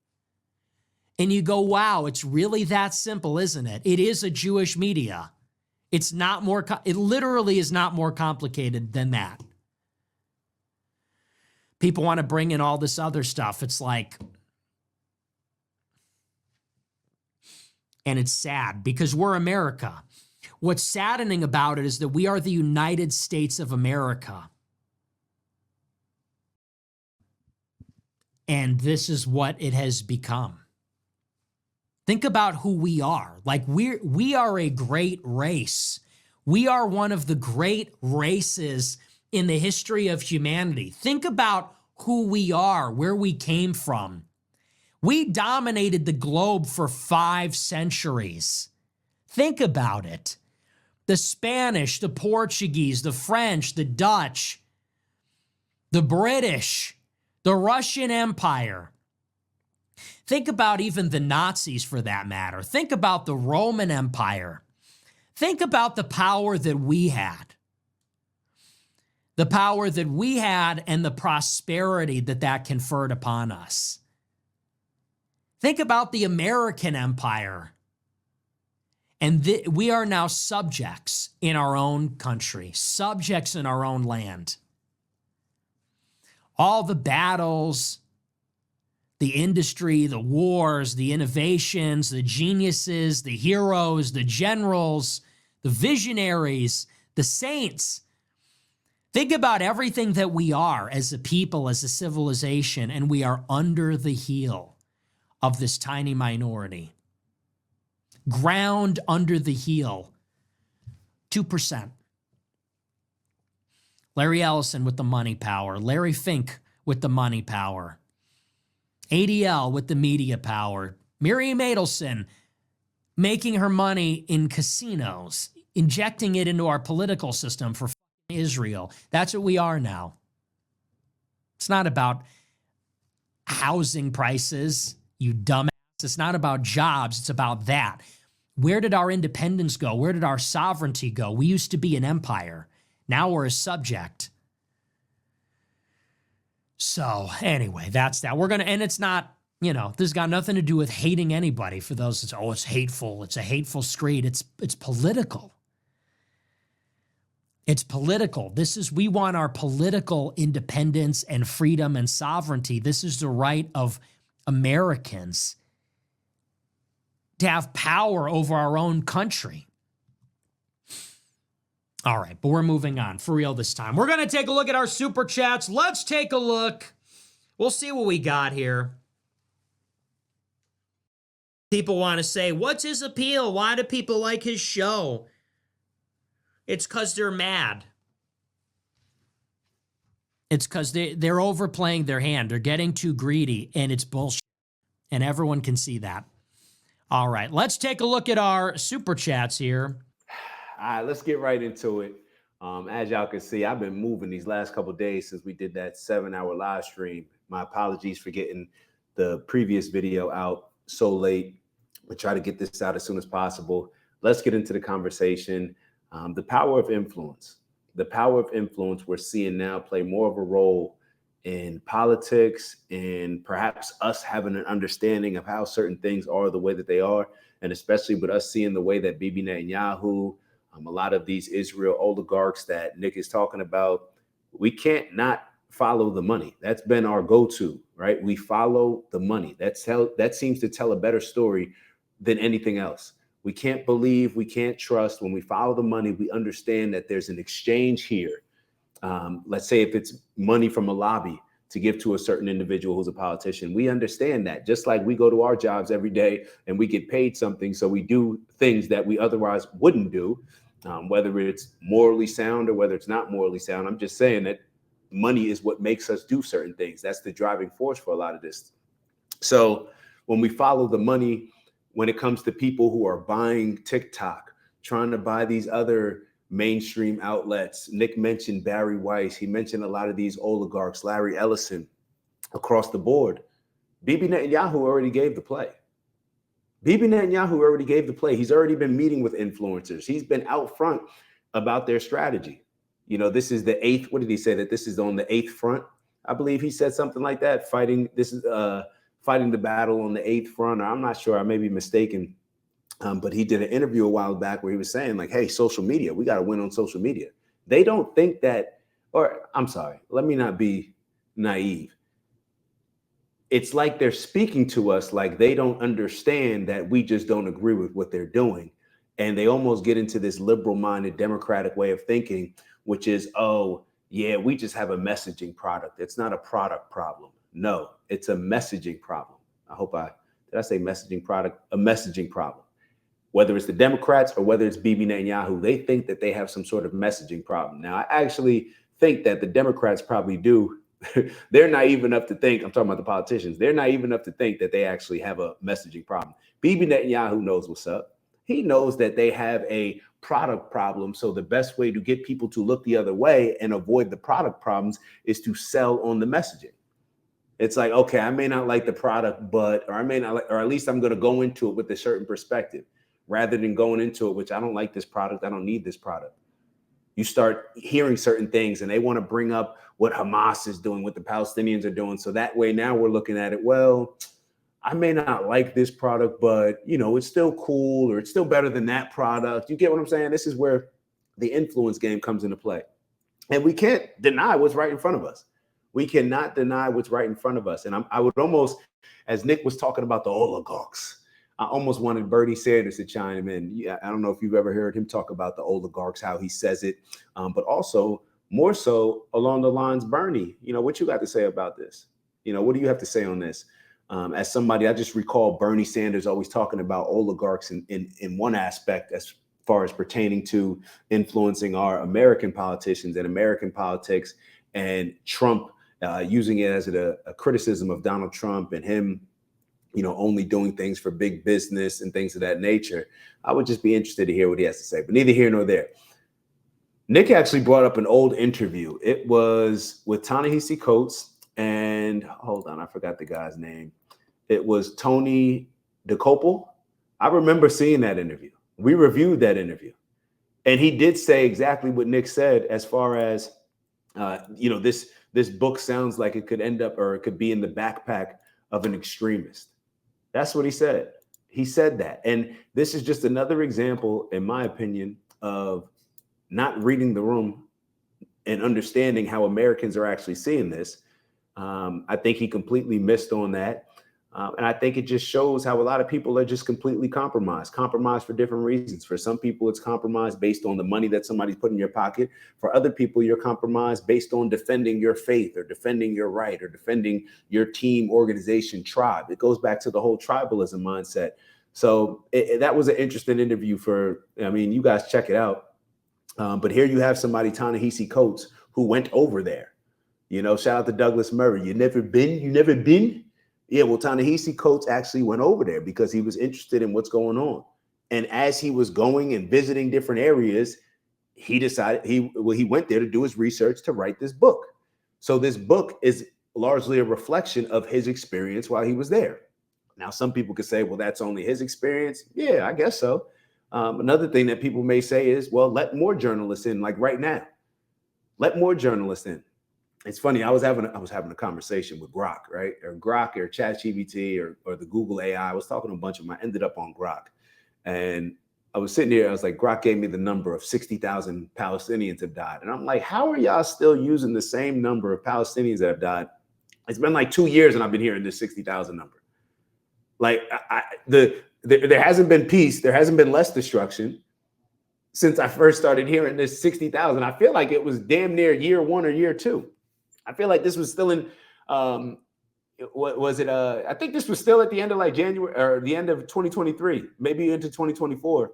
B: And you go, wow, it's really that simple, isn't it? It is a Jewish media. It literally is not more complicated than that. People want to bring in all this other stuff. It's like, and it's sad because we're America. What's saddening about it is that we are the United States of America. And this is what it has become. Think about who we are. Like we are a great race. We are one of the great races in the history of humanity. Think about who we are, where we came from. We dominated the globe for 5 centuries. Think about it. The Spanish, the Portuguese, the French, the Dutch, the British, the Russian Empire. Think about even the Nazis for that matter. Think about the Roman Empire. Think about the power that we had. The power that we had and the prosperity that conferred upon us. Think about the American Empire. And we are now subjects in our own country, subjects in our own land. All the battles, the industry, the wars, the innovations, the geniuses, the heroes, the generals, the visionaries, the saints. Think about everything that we are as a people, as a civilization, and we are under the heel of this tiny minority. Ground under the heel. 2%. Larry Ellison with the money power. Larry Fink with the money power. ADL with the media power. Miriam Adelson making her money in casinos, injecting it into our political system for Israel. That's what we are now. It's not about housing prices, you dumbass. It's not about jobs. It's about that. Where did our independence go? Where did our sovereignty go? We used to be an empire. Now we're a subject. So anyway, that's that. And it's not, this has got nothing to do with hating anybody. For those that say, oh, it's hateful. It's a hateful screed. It's political. It's political. We want our political independence and freedom and sovereignty. This is the right of Americans to have power over our own country. All right, but we're moving on for real this time. We're going to take a look at our super chats. Let's take a look. We'll see what we got here. People want to say, what's his appeal? Why do people like his show? It's because they're mad. It's because they're overplaying their hand. They're getting too greedy, and it's bullshit. And everyone can see that. All right, let's take a look at our super chats here.
C: All right, let's get right into it. As y'all can see, I've been moving these last couple of days since we did that 7-hour live stream. My apologies for getting the previous video out so late. We'll try to get this out as soon as possible. Let's get into the conversation. The power of influence. The power of influence we're seeing now play more of a role in politics and perhaps us having an understanding of how certain things are the way that they are. And especially with us seeing the way that Bibi Netanyahu, a lot of these Israel oligarchs that Nick is talking about, we can't not follow the money. That's been our go-to, right? We follow the money. That seems to tell a better story than anything else. We can't believe, we can't trust. When we follow the money, we understand that there's an exchange here. Let's say if it's money from a lobby to give to a certain individual who's a politician, we understand that. Just like we go to our jobs every day and we get paid something, so we do things that we otherwise wouldn't do, whether it's morally sound or whether it's not morally sound. I'm just saying that money is what makes us do certain things. That's the driving force for a lot of this. So when we follow the money, when it comes to people who are buying TikTok, trying to buy these other mainstream outlets, Nick mentioned Bari Weiss. He mentioned a lot of these oligarchs, Larry Ellison, across the board. Bibi Netanyahu already gave the play. Bibi Netanyahu already gave the play. He's already been meeting with influencers. He's been out front about their strategy. You know, this is the eighth. What did he say? That this is on the eighth front. I believe he said something like that. Fighting the battle on the eighth front. I'm not sure. I may be mistaken. But he did an interview a while back where he was saying, like, hey, social media, we got to win on social media. They don't think that, or I'm sorry, let me not be naive. It's like they're speaking to us like they don't understand that we just don't agree with what they're doing. And they almost get into this liberal-minded Democratic way of thinking, which is, oh, yeah, we just have a messaging product. It's not a product problem. No, it's a messaging problem. Did I say messaging product? A messaging problem. Whether it's the Democrats or whether it's Bibi Netanyahu, they think that they have some sort of messaging problem. Now, I actually think that the Democrats probably do. They're naive enough to think, I'm talking about the politicians, they're naive enough to think that they actually have a messaging problem. Bibi Netanyahu knows what's up. He knows that they have a product problem. So the best way to get people to look the other way and avoid the product problems is to sell on the messaging. It's like, okay, I may not like the product, or I may not like, or at least I'm going to go into it with a certain perspective rather than going into it, which I don't like this product. I don't need this product. You start hearing certain things and they want to bring up what Hamas is doing, what the Palestinians are doing. So that way now we're looking at it, well, I may not like this product, but you know, it's still cool or it's still better than that product. You get what I'm saying? This is where the influence game comes into play. And we can't deny what's right in front of us. We cannot deny what's right in front of us. And I would almost, as Nick was talking about the oligarchs, I almost wanted Bernie Sanders to chime in. Yeah, I don't know if you've ever heard him talk about the oligarchs, how he says it, but also more so along the lines, Bernie, you know, what you got to say about this? You know, what do you have to say on this? As somebody, I just recall Bernie Sanders always talking about oligarchs in one aspect as far as pertaining to influencing our American politicians and American politics, and Trump using it as a criticism of Donald Trump and him, you know, only doing things for big business and things of that nature. I would just be interested to hear what he has to say, but neither here nor there. Nick actually brought up an old interview. It was with Ta-Nehisi Coates and hold on, I forgot the guy's name. It was Tony DeCopel. I remember seeing that interview. We reviewed that interview. And he did say exactly what Nick said as far as, you know, this book sounds like it could end up, or it could be in the backpack of an extremist. That's what he said. He said that. And this is just another example, in my opinion, of not reading the room and understanding how Americans are actually seeing this. I think he completely missed on that. And I think it just shows how a lot of people are just completely compromised for different reasons. For some people, it's compromised based on the money that somebody's put in your pocket. For other people, you're compromised based on defending your faith or defending your right or defending your team, organization, tribe. It goes back to the whole tribalism mindset. So that was an interesting interview you guys check it out. But here you have somebody, Ta-Nehisi Coates, who went over there. You know, shout out to Douglas Murray. You never been? Yeah, well, Ta-Nehisi Coates actually went over there because he was interested in what's going on. And as he was going and visiting different areas, he decided he went there to do his research to write this book. So this book is largely a reflection of his experience while he was there. Now, some people could say, well, that's only his experience. Yeah, I guess so. Another thing that people may say is, well, let more journalists in, like right now. Let more journalists in. It's funny. I was having a conversation with Grok, right? Or Grok or ChatGPT or the Google AI. I was talking to a bunch of them. I ended up on Grok. And I was sitting here. I was like, Grok gave me the number of 60,000 Palestinians have died. And I'm like, how are y'all still using the same number of Palestinians that have died? It's been like 2 years and I've been hearing this 60,000 number. Like there hasn't been peace. There hasn't been less destruction since I first started hearing this 60,000. I feel like it was damn near year one or year two. I feel like this was still in, what was it? I think this was still at the end of like January or the end of 2023, maybe into 2024,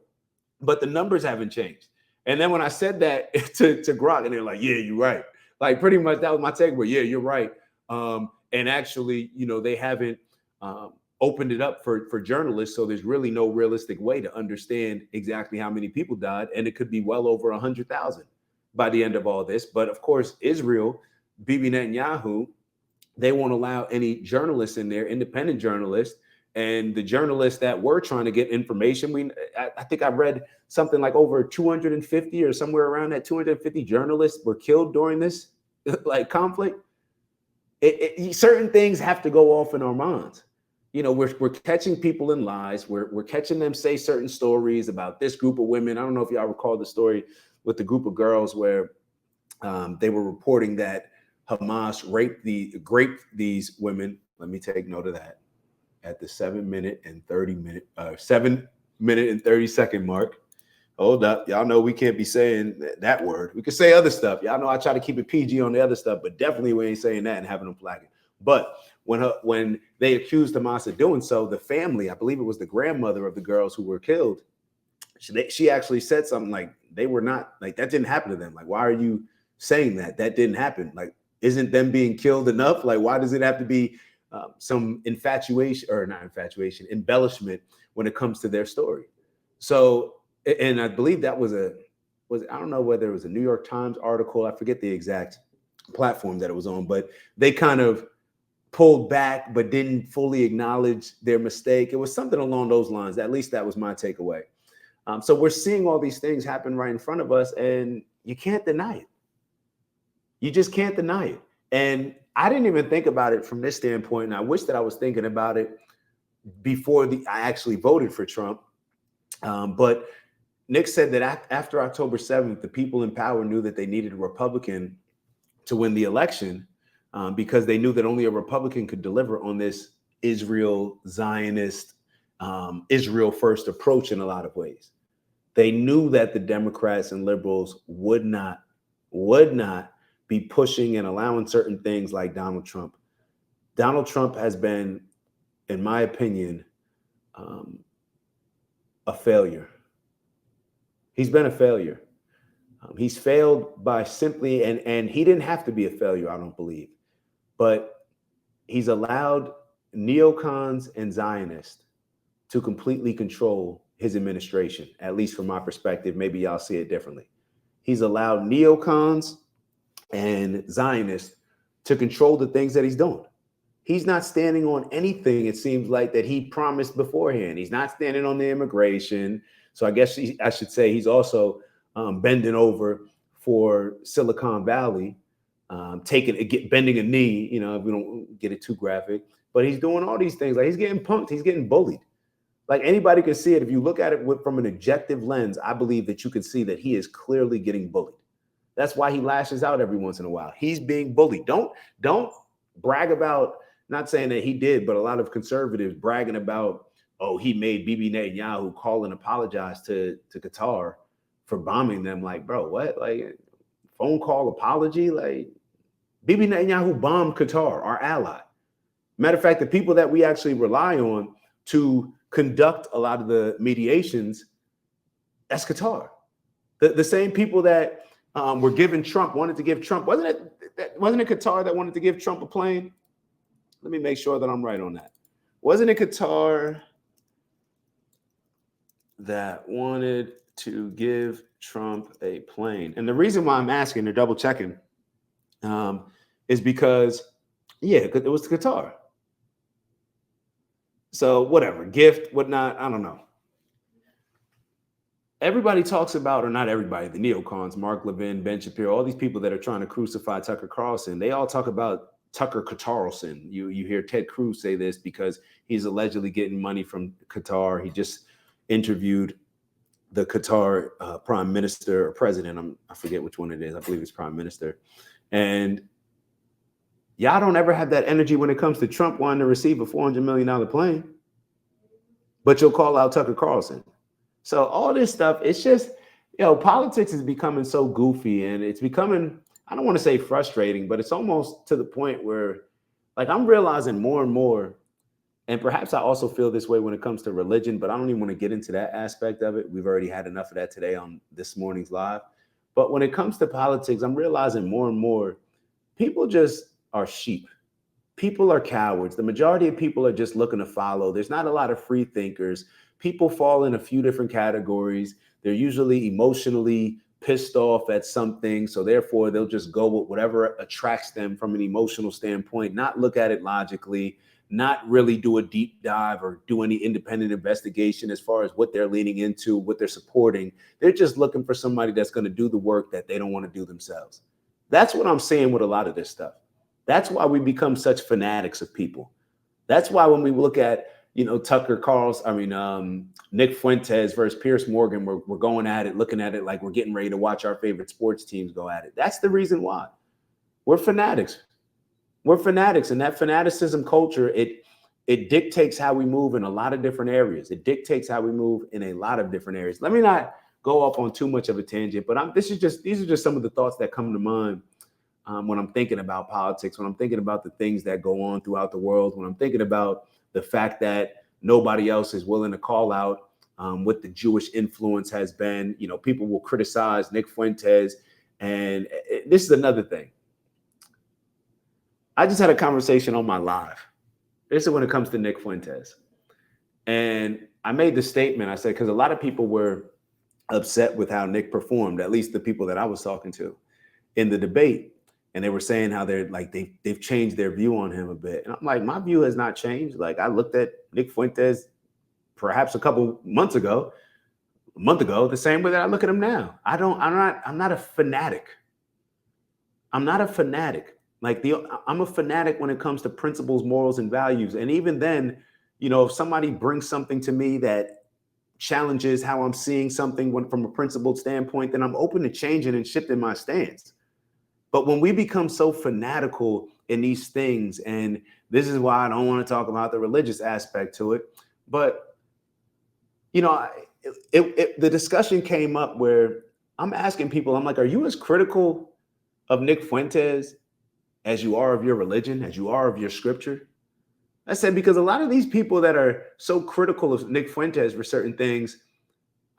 C: but the numbers haven't changed. And then when I said that to Grok, and they're like, yeah, you're right. Like pretty much that was my takeaway. Yeah, you're right. And actually, they haven't opened it up for journalists. So there's really no realistic way to understand exactly how many people died. And it could be well over 100,000 by the end of all this. But of course, Israel, Bibi Netanyahu, they won't allow any journalists in there, independent journalists. And the journalists that were trying to get information, I think I read something like over 250 or somewhere around that 250 journalists were killed during this like conflict. Certain things have to go off in our minds. We're catching people in lies. We're catching them say certain stories about this group of women. I don't know if y'all recall the story with the group of girls where they were reporting that Hamas raped these women. Let me take note of that at the 7 minute and 30 second mark. Hold up. Y'all know we can't be saying that word. We could say other stuff. Y'all know I try to keep it PG on the other stuff, but definitely we ain't saying that and having them flagging. But when they accused Hamas of doing so, the family, I believe it was the grandmother of the girls who were killed, she actually said something like, they were not, like, that didn't happen to them. Like, why are you saying that? That didn't happen. Like, isn't them being killed enough? Like, why does it have to be some embellishment when it comes to their story? So, and I believe that was I don't know whether it was a New York Times article. I forget the exact platform that it was on, but they kind of pulled back, but didn't fully acknowledge their mistake. It was something along those lines. At least that was my takeaway. So we're seeing all these things happen right in front of us, and you can't deny it. You just can't deny it. And I didn't even think about it from this standpoint. And I wish that I was thinking about it before I actually voted for Trump. But Nick said that after October 7th, the people in power knew that they needed a Republican to win the election because they knew that only a Republican could deliver on this Israel Zionist, Israel first approach in a lot of ways. They knew that the Democrats and liberals would not be pushing and allowing certain things like Donald Trump. Donald Trump has been, in my opinion, a failure. He's been a failure. He's failed by simply, and he didn't have to be a failure, I don't believe, but he's allowed neocons and Zionists to completely control his administration, at least from my perspective. Maybe y'all see it differently. He's allowed neocons and Zionists to control the things that he's doing. He's not standing on anything, it seems like, that he promised beforehand. He's not standing on the immigration. So I guess I should say he's also bending over for Silicon Valley, bending a knee, if we don't get it too graphic. But he's doing all these things. Like, he's getting punked. He's getting bullied. Like, anybody can see it. If you look at it from an objective lens, I believe that you can see that he is clearly getting bullied. That's why he lashes out every once in a while. He's being bullied. Don't brag about, not saying that he did, but a lot of conservatives bragging about, oh, he made Bibi Netanyahu call and apologize to Qatar for bombing them. Like, bro, what? Like, phone call apology? Like, Bibi Netanyahu bombed Qatar, our ally. Matter of fact, the people that we actually rely on to conduct a lot of the mediations, that's Qatar. The same people that were giving Trump, wanted to give Trump, wasn't it Qatar that wanted to give Trump a plane? Let me make sure that I'm right on that. Wasn't it Qatar that wanted to give Trump a plane? And the reason why I'm asking or double checking is because, yeah, it was Qatar. So whatever, gift, whatnot, I don't know. Everybody talks about, or not everybody, the neocons, Mark Levin, Ben Shapiro, all these people that are trying to crucify Tucker Carlson, they all talk about Tucker Carlson. You hear Ted Cruz say this because he's allegedly getting money from Qatar. He just interviewed the Qatar prime minister or president. I forget which one it is. I believe it's prime minister. And y'all don't ever have that energy when it comes to Trump wanting to receive a $400 million plane, but you'll call out Tucker Carlson. So all this stuff, it's just, politics is becoming so goofy, and it's becoming, I don't want to say frustrating, but it's almost to the point where, like, I'm realizing more and more, and perhaps I also feel this way when it comes to religion, but I don't even want to get into that aspect of it. We've already had enough of that today on this morning's live. But when it comes to politics, I'm realizing more and more people just are sheep. People are cowards. The majority of people are just looking to follow. There's not a lot of free thinkers. People fall in a few different categories. They're usually emotionally pissed off at something. So therefore, they'll just go with whatever attracts them from an emotional standpoint, not look at it logically, not really do a deep dive or do any independent investigation as far as what they're leaning into, what they're supporting. They're just looking for somebody that's going to do the work that they don't want to do themselves. That's what I'm saying with a lot of this stuff. That's why we become such fanatics of people. That's why when we look at, Tucker Carlson, Nick Fuentes versus Piers Morgan, we're going at it, looking at it like we're getting ready to watch our favorite sports teams go at it. That's the reason why. We're fanatics. We're fanatics. And that fanaticism culture, it dictates how we move in a lot of different areas. It dictates how we move in a lot of different areas. Let me not go off on too much of a tangent, but these are just some of the thoughts that come to mind when I'm thinking about politics, when I'm thinking about the things that go on throughout the world, when I'm thinking about the fact that nobody else is willing to call out what the Jewish influence has been. People will criticize Nick Fuentes. And this is another thing. I just had a conversation on my live. This is when it comes to Nick Fuentes. And I made the statement, I said, because a lot of people were upset with how Nick performed, at least the people that I was talking to in the debate. And they were saying how they're like, they've changed their view on him a bit. And I'm like, my view has not changed. Like, I looked at Nick Fuentes perhaps a month ago, the same way that I look at him now. I'm not a fanatic. I'm not a fanatic. I'm a fanatic when it comes to principles, morals, and values. And even then, if somebody brings something to me that challenges how I'm seeing something from a principled standpoint, then I'm open to changing and shifting my stance. But when we become so fanatical in these things, and this is why I don't want to talk about the religious aspect to it, but, the discussion came up where I'm asking people, I'm like, are you as critical of Nick Fuentes as you are of your religion, as you are of your scripture? I said, because a lot of these people that are so critical of Nick Fuentes for certain things,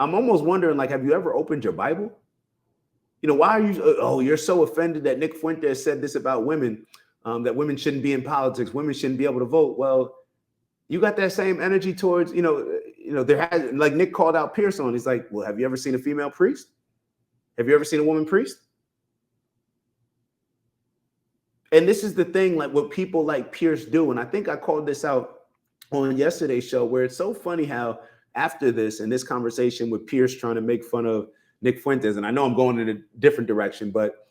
C: I'm almost wondering, like, have you ever opened your Bible? Why are you, you're so offended that Nick Fuentes said this about women, that women shouldn't be in politics, women shouldn't be able to vote. Well, you got that same energy towards, there has, like Nick called out Pierce on. He's like, well, have you ever seen a female priest? Have you ever seen a woman priest? And this is the thing, like what people like Pierce do. And I think I called this out on yesterday's show, where it's so funny how after this and this conversation with Pierce trying to make fun of Nick Fuentes, and I know I'm going in a different direction, but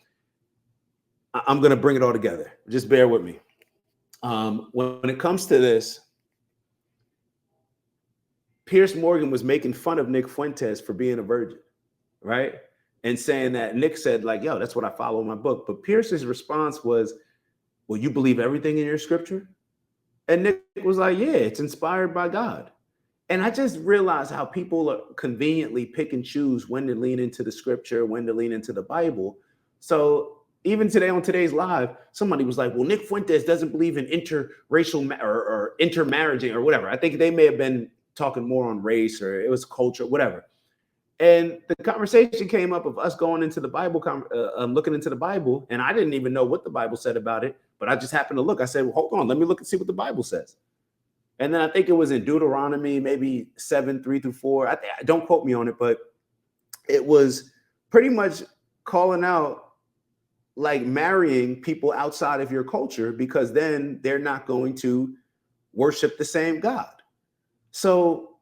C: I'm going to bring it all together. Just bear with me. When it comes to this, Piers Morgan was making fun of Nick Fuentes for being a virgin, right? And saying that Nick said, like, yo, that's what I follow in my book. But Pierce's response was, well, you believe everything in your scripture? And Nick was like, yeah, it's inspired by God. And I just realized how people conveniently pick and choose when to lean into the scripture, when to lean into the Bible. So even today on today's live, somebody was like, well, Nick Fuentes doesn't believe in interracial or intermarriaging or whatever. I think they may have been talking more on race, or it was culture, whatever. And the conversation came up of us going into the Bible, looking into the Bible. And I didn't even know what the Bible said about it, but I just happened to look. I said, well, hold on, let me look and see what the Bible says. And then I think it was in Deuteronomy, maybe 7:3-4. Don't quote me on it, but it was pretty much calling out like marrying people outside of your culture, because then they're not going to worship the same God. So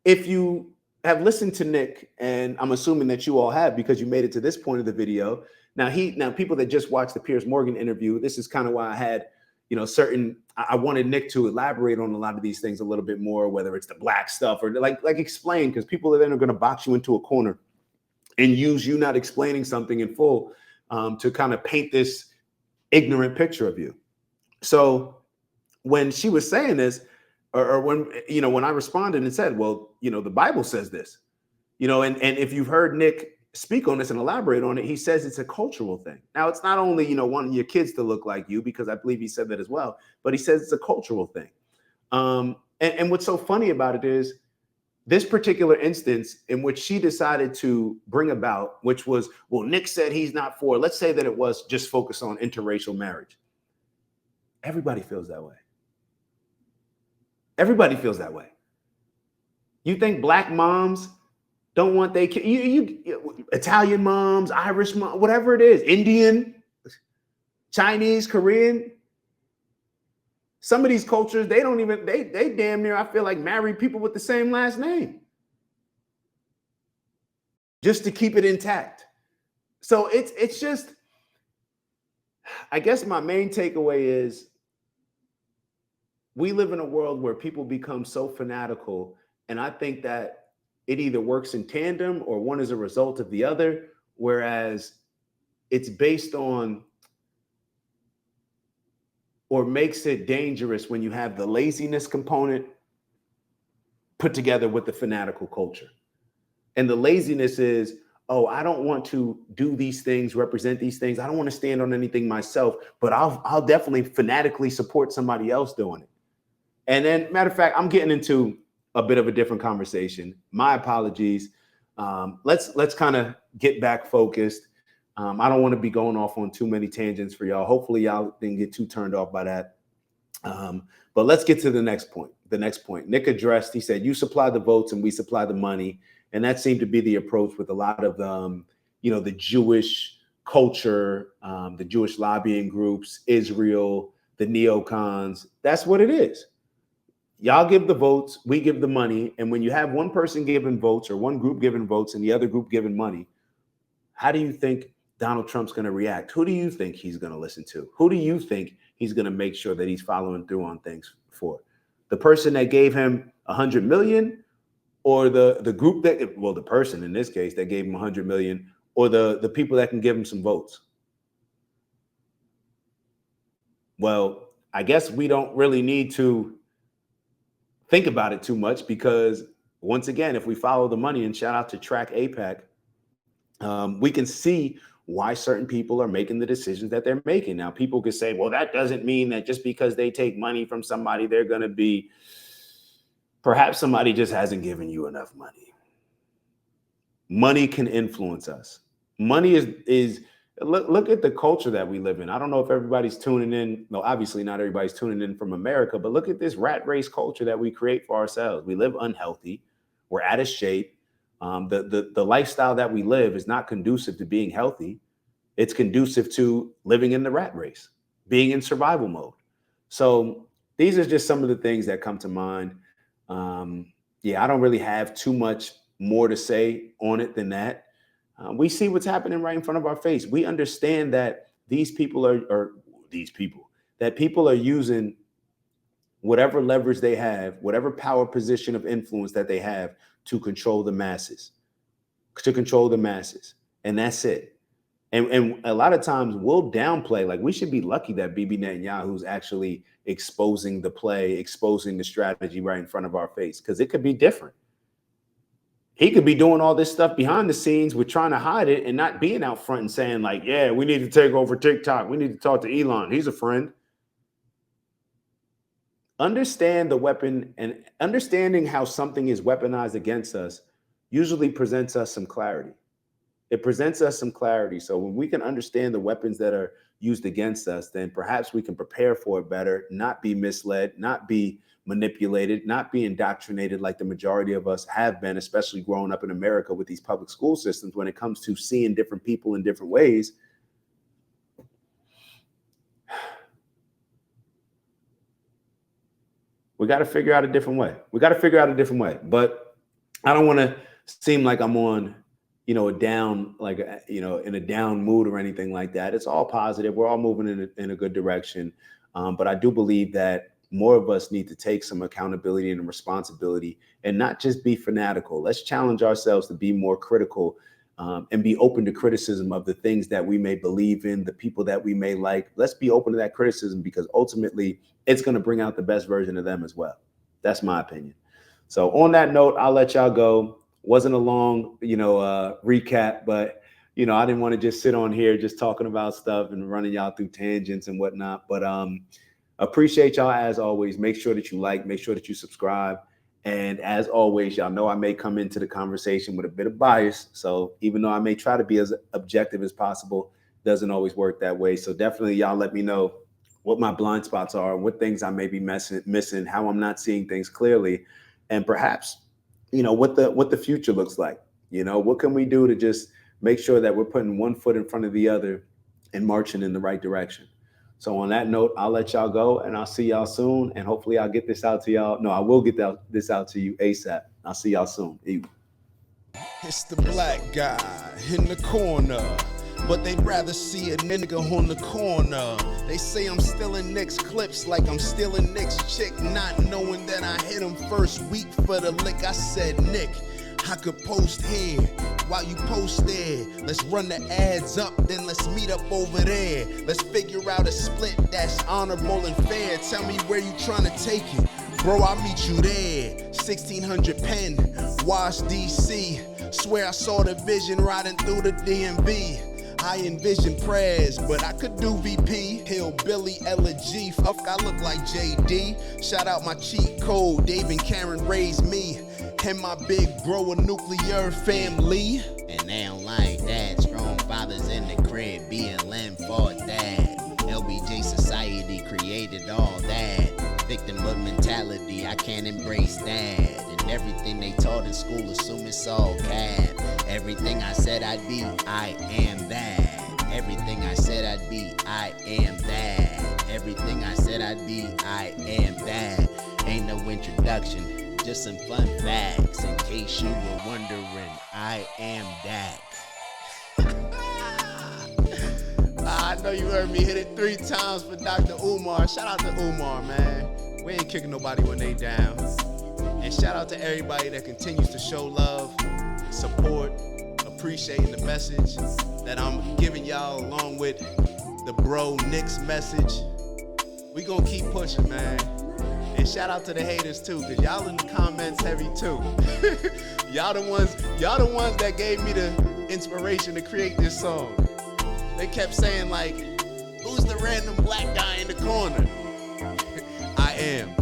C: if you have listened to Nick, and I'm assuming that you all have because you made it to this point of the video. Now people that just watched the Piers Morgan interview, this is kind of why I had, I wanted Nick to elaborate on a lot of these things a little bit more, whether it's the black stuff or like explain, because people are then going to box you into a corner and use you not explaining something in full to kind of paint this ignorant picture of you. So when she was saying this, or when I responded and said, well, the Bible says this, and if you've heard Nick speak on this and elaborate on it, he says it's a cultural thing. Now, it's not only, wanting your kids to look like you, because I believe he said that as well, but he says it's a cultural thing. And what's so funny about it is this particular instance in which she decided to bring about, which was, well, Nick said he's not for, let's say that it was just focused on interracial marriage. Everybody feels that way. Everybody feels that way. You think black moms don't want their kids, Italian moms, Irish moms, whatever it is, Indian, Chinese, Korean. Some of these cultures, they damn near, I feel like, marry people with the same last name just to keep it intact. So it's just, I guess my main takeaway is we live in a world where people become so fanatical, and I think that it either works in tandem or one is a result of the other, whereas it's based on or makes it dangerous when you have the laziness component put together with the fanatical culture. And the laziness is, oh, I don't want to do these things, represent these things. I don't want to stand on anything myself, but I'll definitely fanatically support somebody else doing it. And then, matter of fact, I'm getting into a bit of a different conversation. My apologies. Let's kind of get back focused. I don't want to be going off on too many tangents for y'all. Hopefully y'all didn't get too turned off by that. But let's get to the next point. Nick addressed, he said, you supply the votes and we supply the money. And that seemed to be the approach with a lot of, the Jewish culture, the Jewish lobbying groups, Israel, the neocons. That's what it is. Y'all give the votes, we give the money. And when you have one person giving votes or one group giving votes and the other group giving money, how do you think Donald Trump's going to react? Who do you think he's going to listen to? Who do you think he's going to make sure that he's following through on things for? The person that gave him 100 million, or the group that, well, the person in this case that gave him 100 million, or the people that can give him some votes? Well, I guess we don't really need to think about it too much, because once again, if we follow the money, and shout out to Track APAC, we can see why certain people are making the decisions that they're making. Now, people could say, well, that doesn't mean that just because they take money from somebody, they're going to be, perhaps somebody just hasn't given you enough money. Money can influence us. Money is look at the culture that we live in. I don't know if everybody's tuning in. No, obviously not everybody's tuning in from America, but look at this rat race culture that we create for ourselves. We live unhealthy. We're out of shape. The lifestyle that we live is not conducive to being healthy. It's conducive to living in the rat race, being in survival mode. So these are just some of the things that come to mind. I don't really have too much more to say on it than that. We see what's happening right in front of our face. We understand that people are using whatever leverage they have, whatever power position of influence that they have to control the masses, And that's it. And a lot of times we'll downplay, like, we should be lucky that Bibi Netanyahu's actually exposing the play, exposing the strategy right in front of our face, because it could be different. He could be doing all this stuff behind the scenes. We're trying to hide it and not being out front and saying, like, yeah, we need to take over TikTok. We need to talk to Elon. He's a friend. Understand the weapon, and understanding how something is weaponized against us usually presents us some clarity. it presents us some clarity. So when we can understand the weapons that are used against us, then perhaps we can prepare for it better, not be misled, not be manipulated, not be indoctrinated like the majority of us have been, especially growing up in America with these public school systems when it comes to seeing different people in different ways. We got to figure out a different way. But I don't want to seem like I'm on, in a down mood or anything like that. It's all positive. We're all moving in a good direction. But I do believe that more of us need to take some accountability and responsibility and not just be fanatical. Let's challenge ourselves to be more critical and be open to criticism of the things that we may believe in, the people that we may like. Let's be open to that criticism because ultimately it's going to bring out the best version of them as well. That's my opinion. So on that note, I'll let y'all go. Wasn't a long, recap, but, I didn't want to just sit on here just talking about stuff and running y'all through tangents and whatnot. But appreciate y'all as always. Make sure that you like, make sure that you subscribe. And as always, y'all know I may come into the conversation with a bit of bias. So even though I may try to be as objective as possible, doesn't always work that way. So definitely y'all let me know what my blind spots are, what things I may be missing, how I'm not seeing things clearly, and perhaps, what the future looks like. What can we do to just make sure that we're putting one foot in front of the other and marching in the right direction. So on that note, I'll let y'all go and I'll see y'all soon. And hopefully I'll get this out to y'all. No, I will get this out to you ASAP. I'll see y'all soon.
A: It's the black guy in the corner, but they'd rather see a nigga on the corner. They say I'm stealing Nick's clips like I'm stealing Nick's chick, not knowing that I hit him first week for the lick. I said, Nick, I could post here while you post there. Let's run the ads up, then let's meet up over there. Let's figure out a split that's honorable and fair. Tell me where you trying to take it. Bro, I'll meet you there. 1600 Penn, Wash, DC. Swear I saw the vision riding through the DMV. I envision prayers, but I could do VP. Hillbilly, Elegy, fuck, I look like JD. Shout out my cheat code, Dave and Karen raised me. And my big bro, a nuclear family.
D: And they don't like that. Strong fathers in the crib, BLM fought that. LBJ society created all that. Victimhood mentality, I can't embrace that. And everything they taught in school, assume it's all cap. Everything I said I'd be, I am that. Everything I said I'd be, I am that. Everything I said I'd be, I am that. Ain't no introduction, just some fun facts. In case you were wondering, I am that.
A: I know you heard me hit it 3 times for Dr. Umar. Shout out to Umar, man. We ain't kicking nobody when they down. And shout out to everybody that continues to show love, support, appreciating the message that I'm giving y'all along with the bro Nick's message. We gonna keep pushing, man. And shout out to the haters too, cause y'all in the comments heavy too. y'all the ones that gave me the inspiration to create this song. They kept saying like, who's the random black guy in the corner? I am.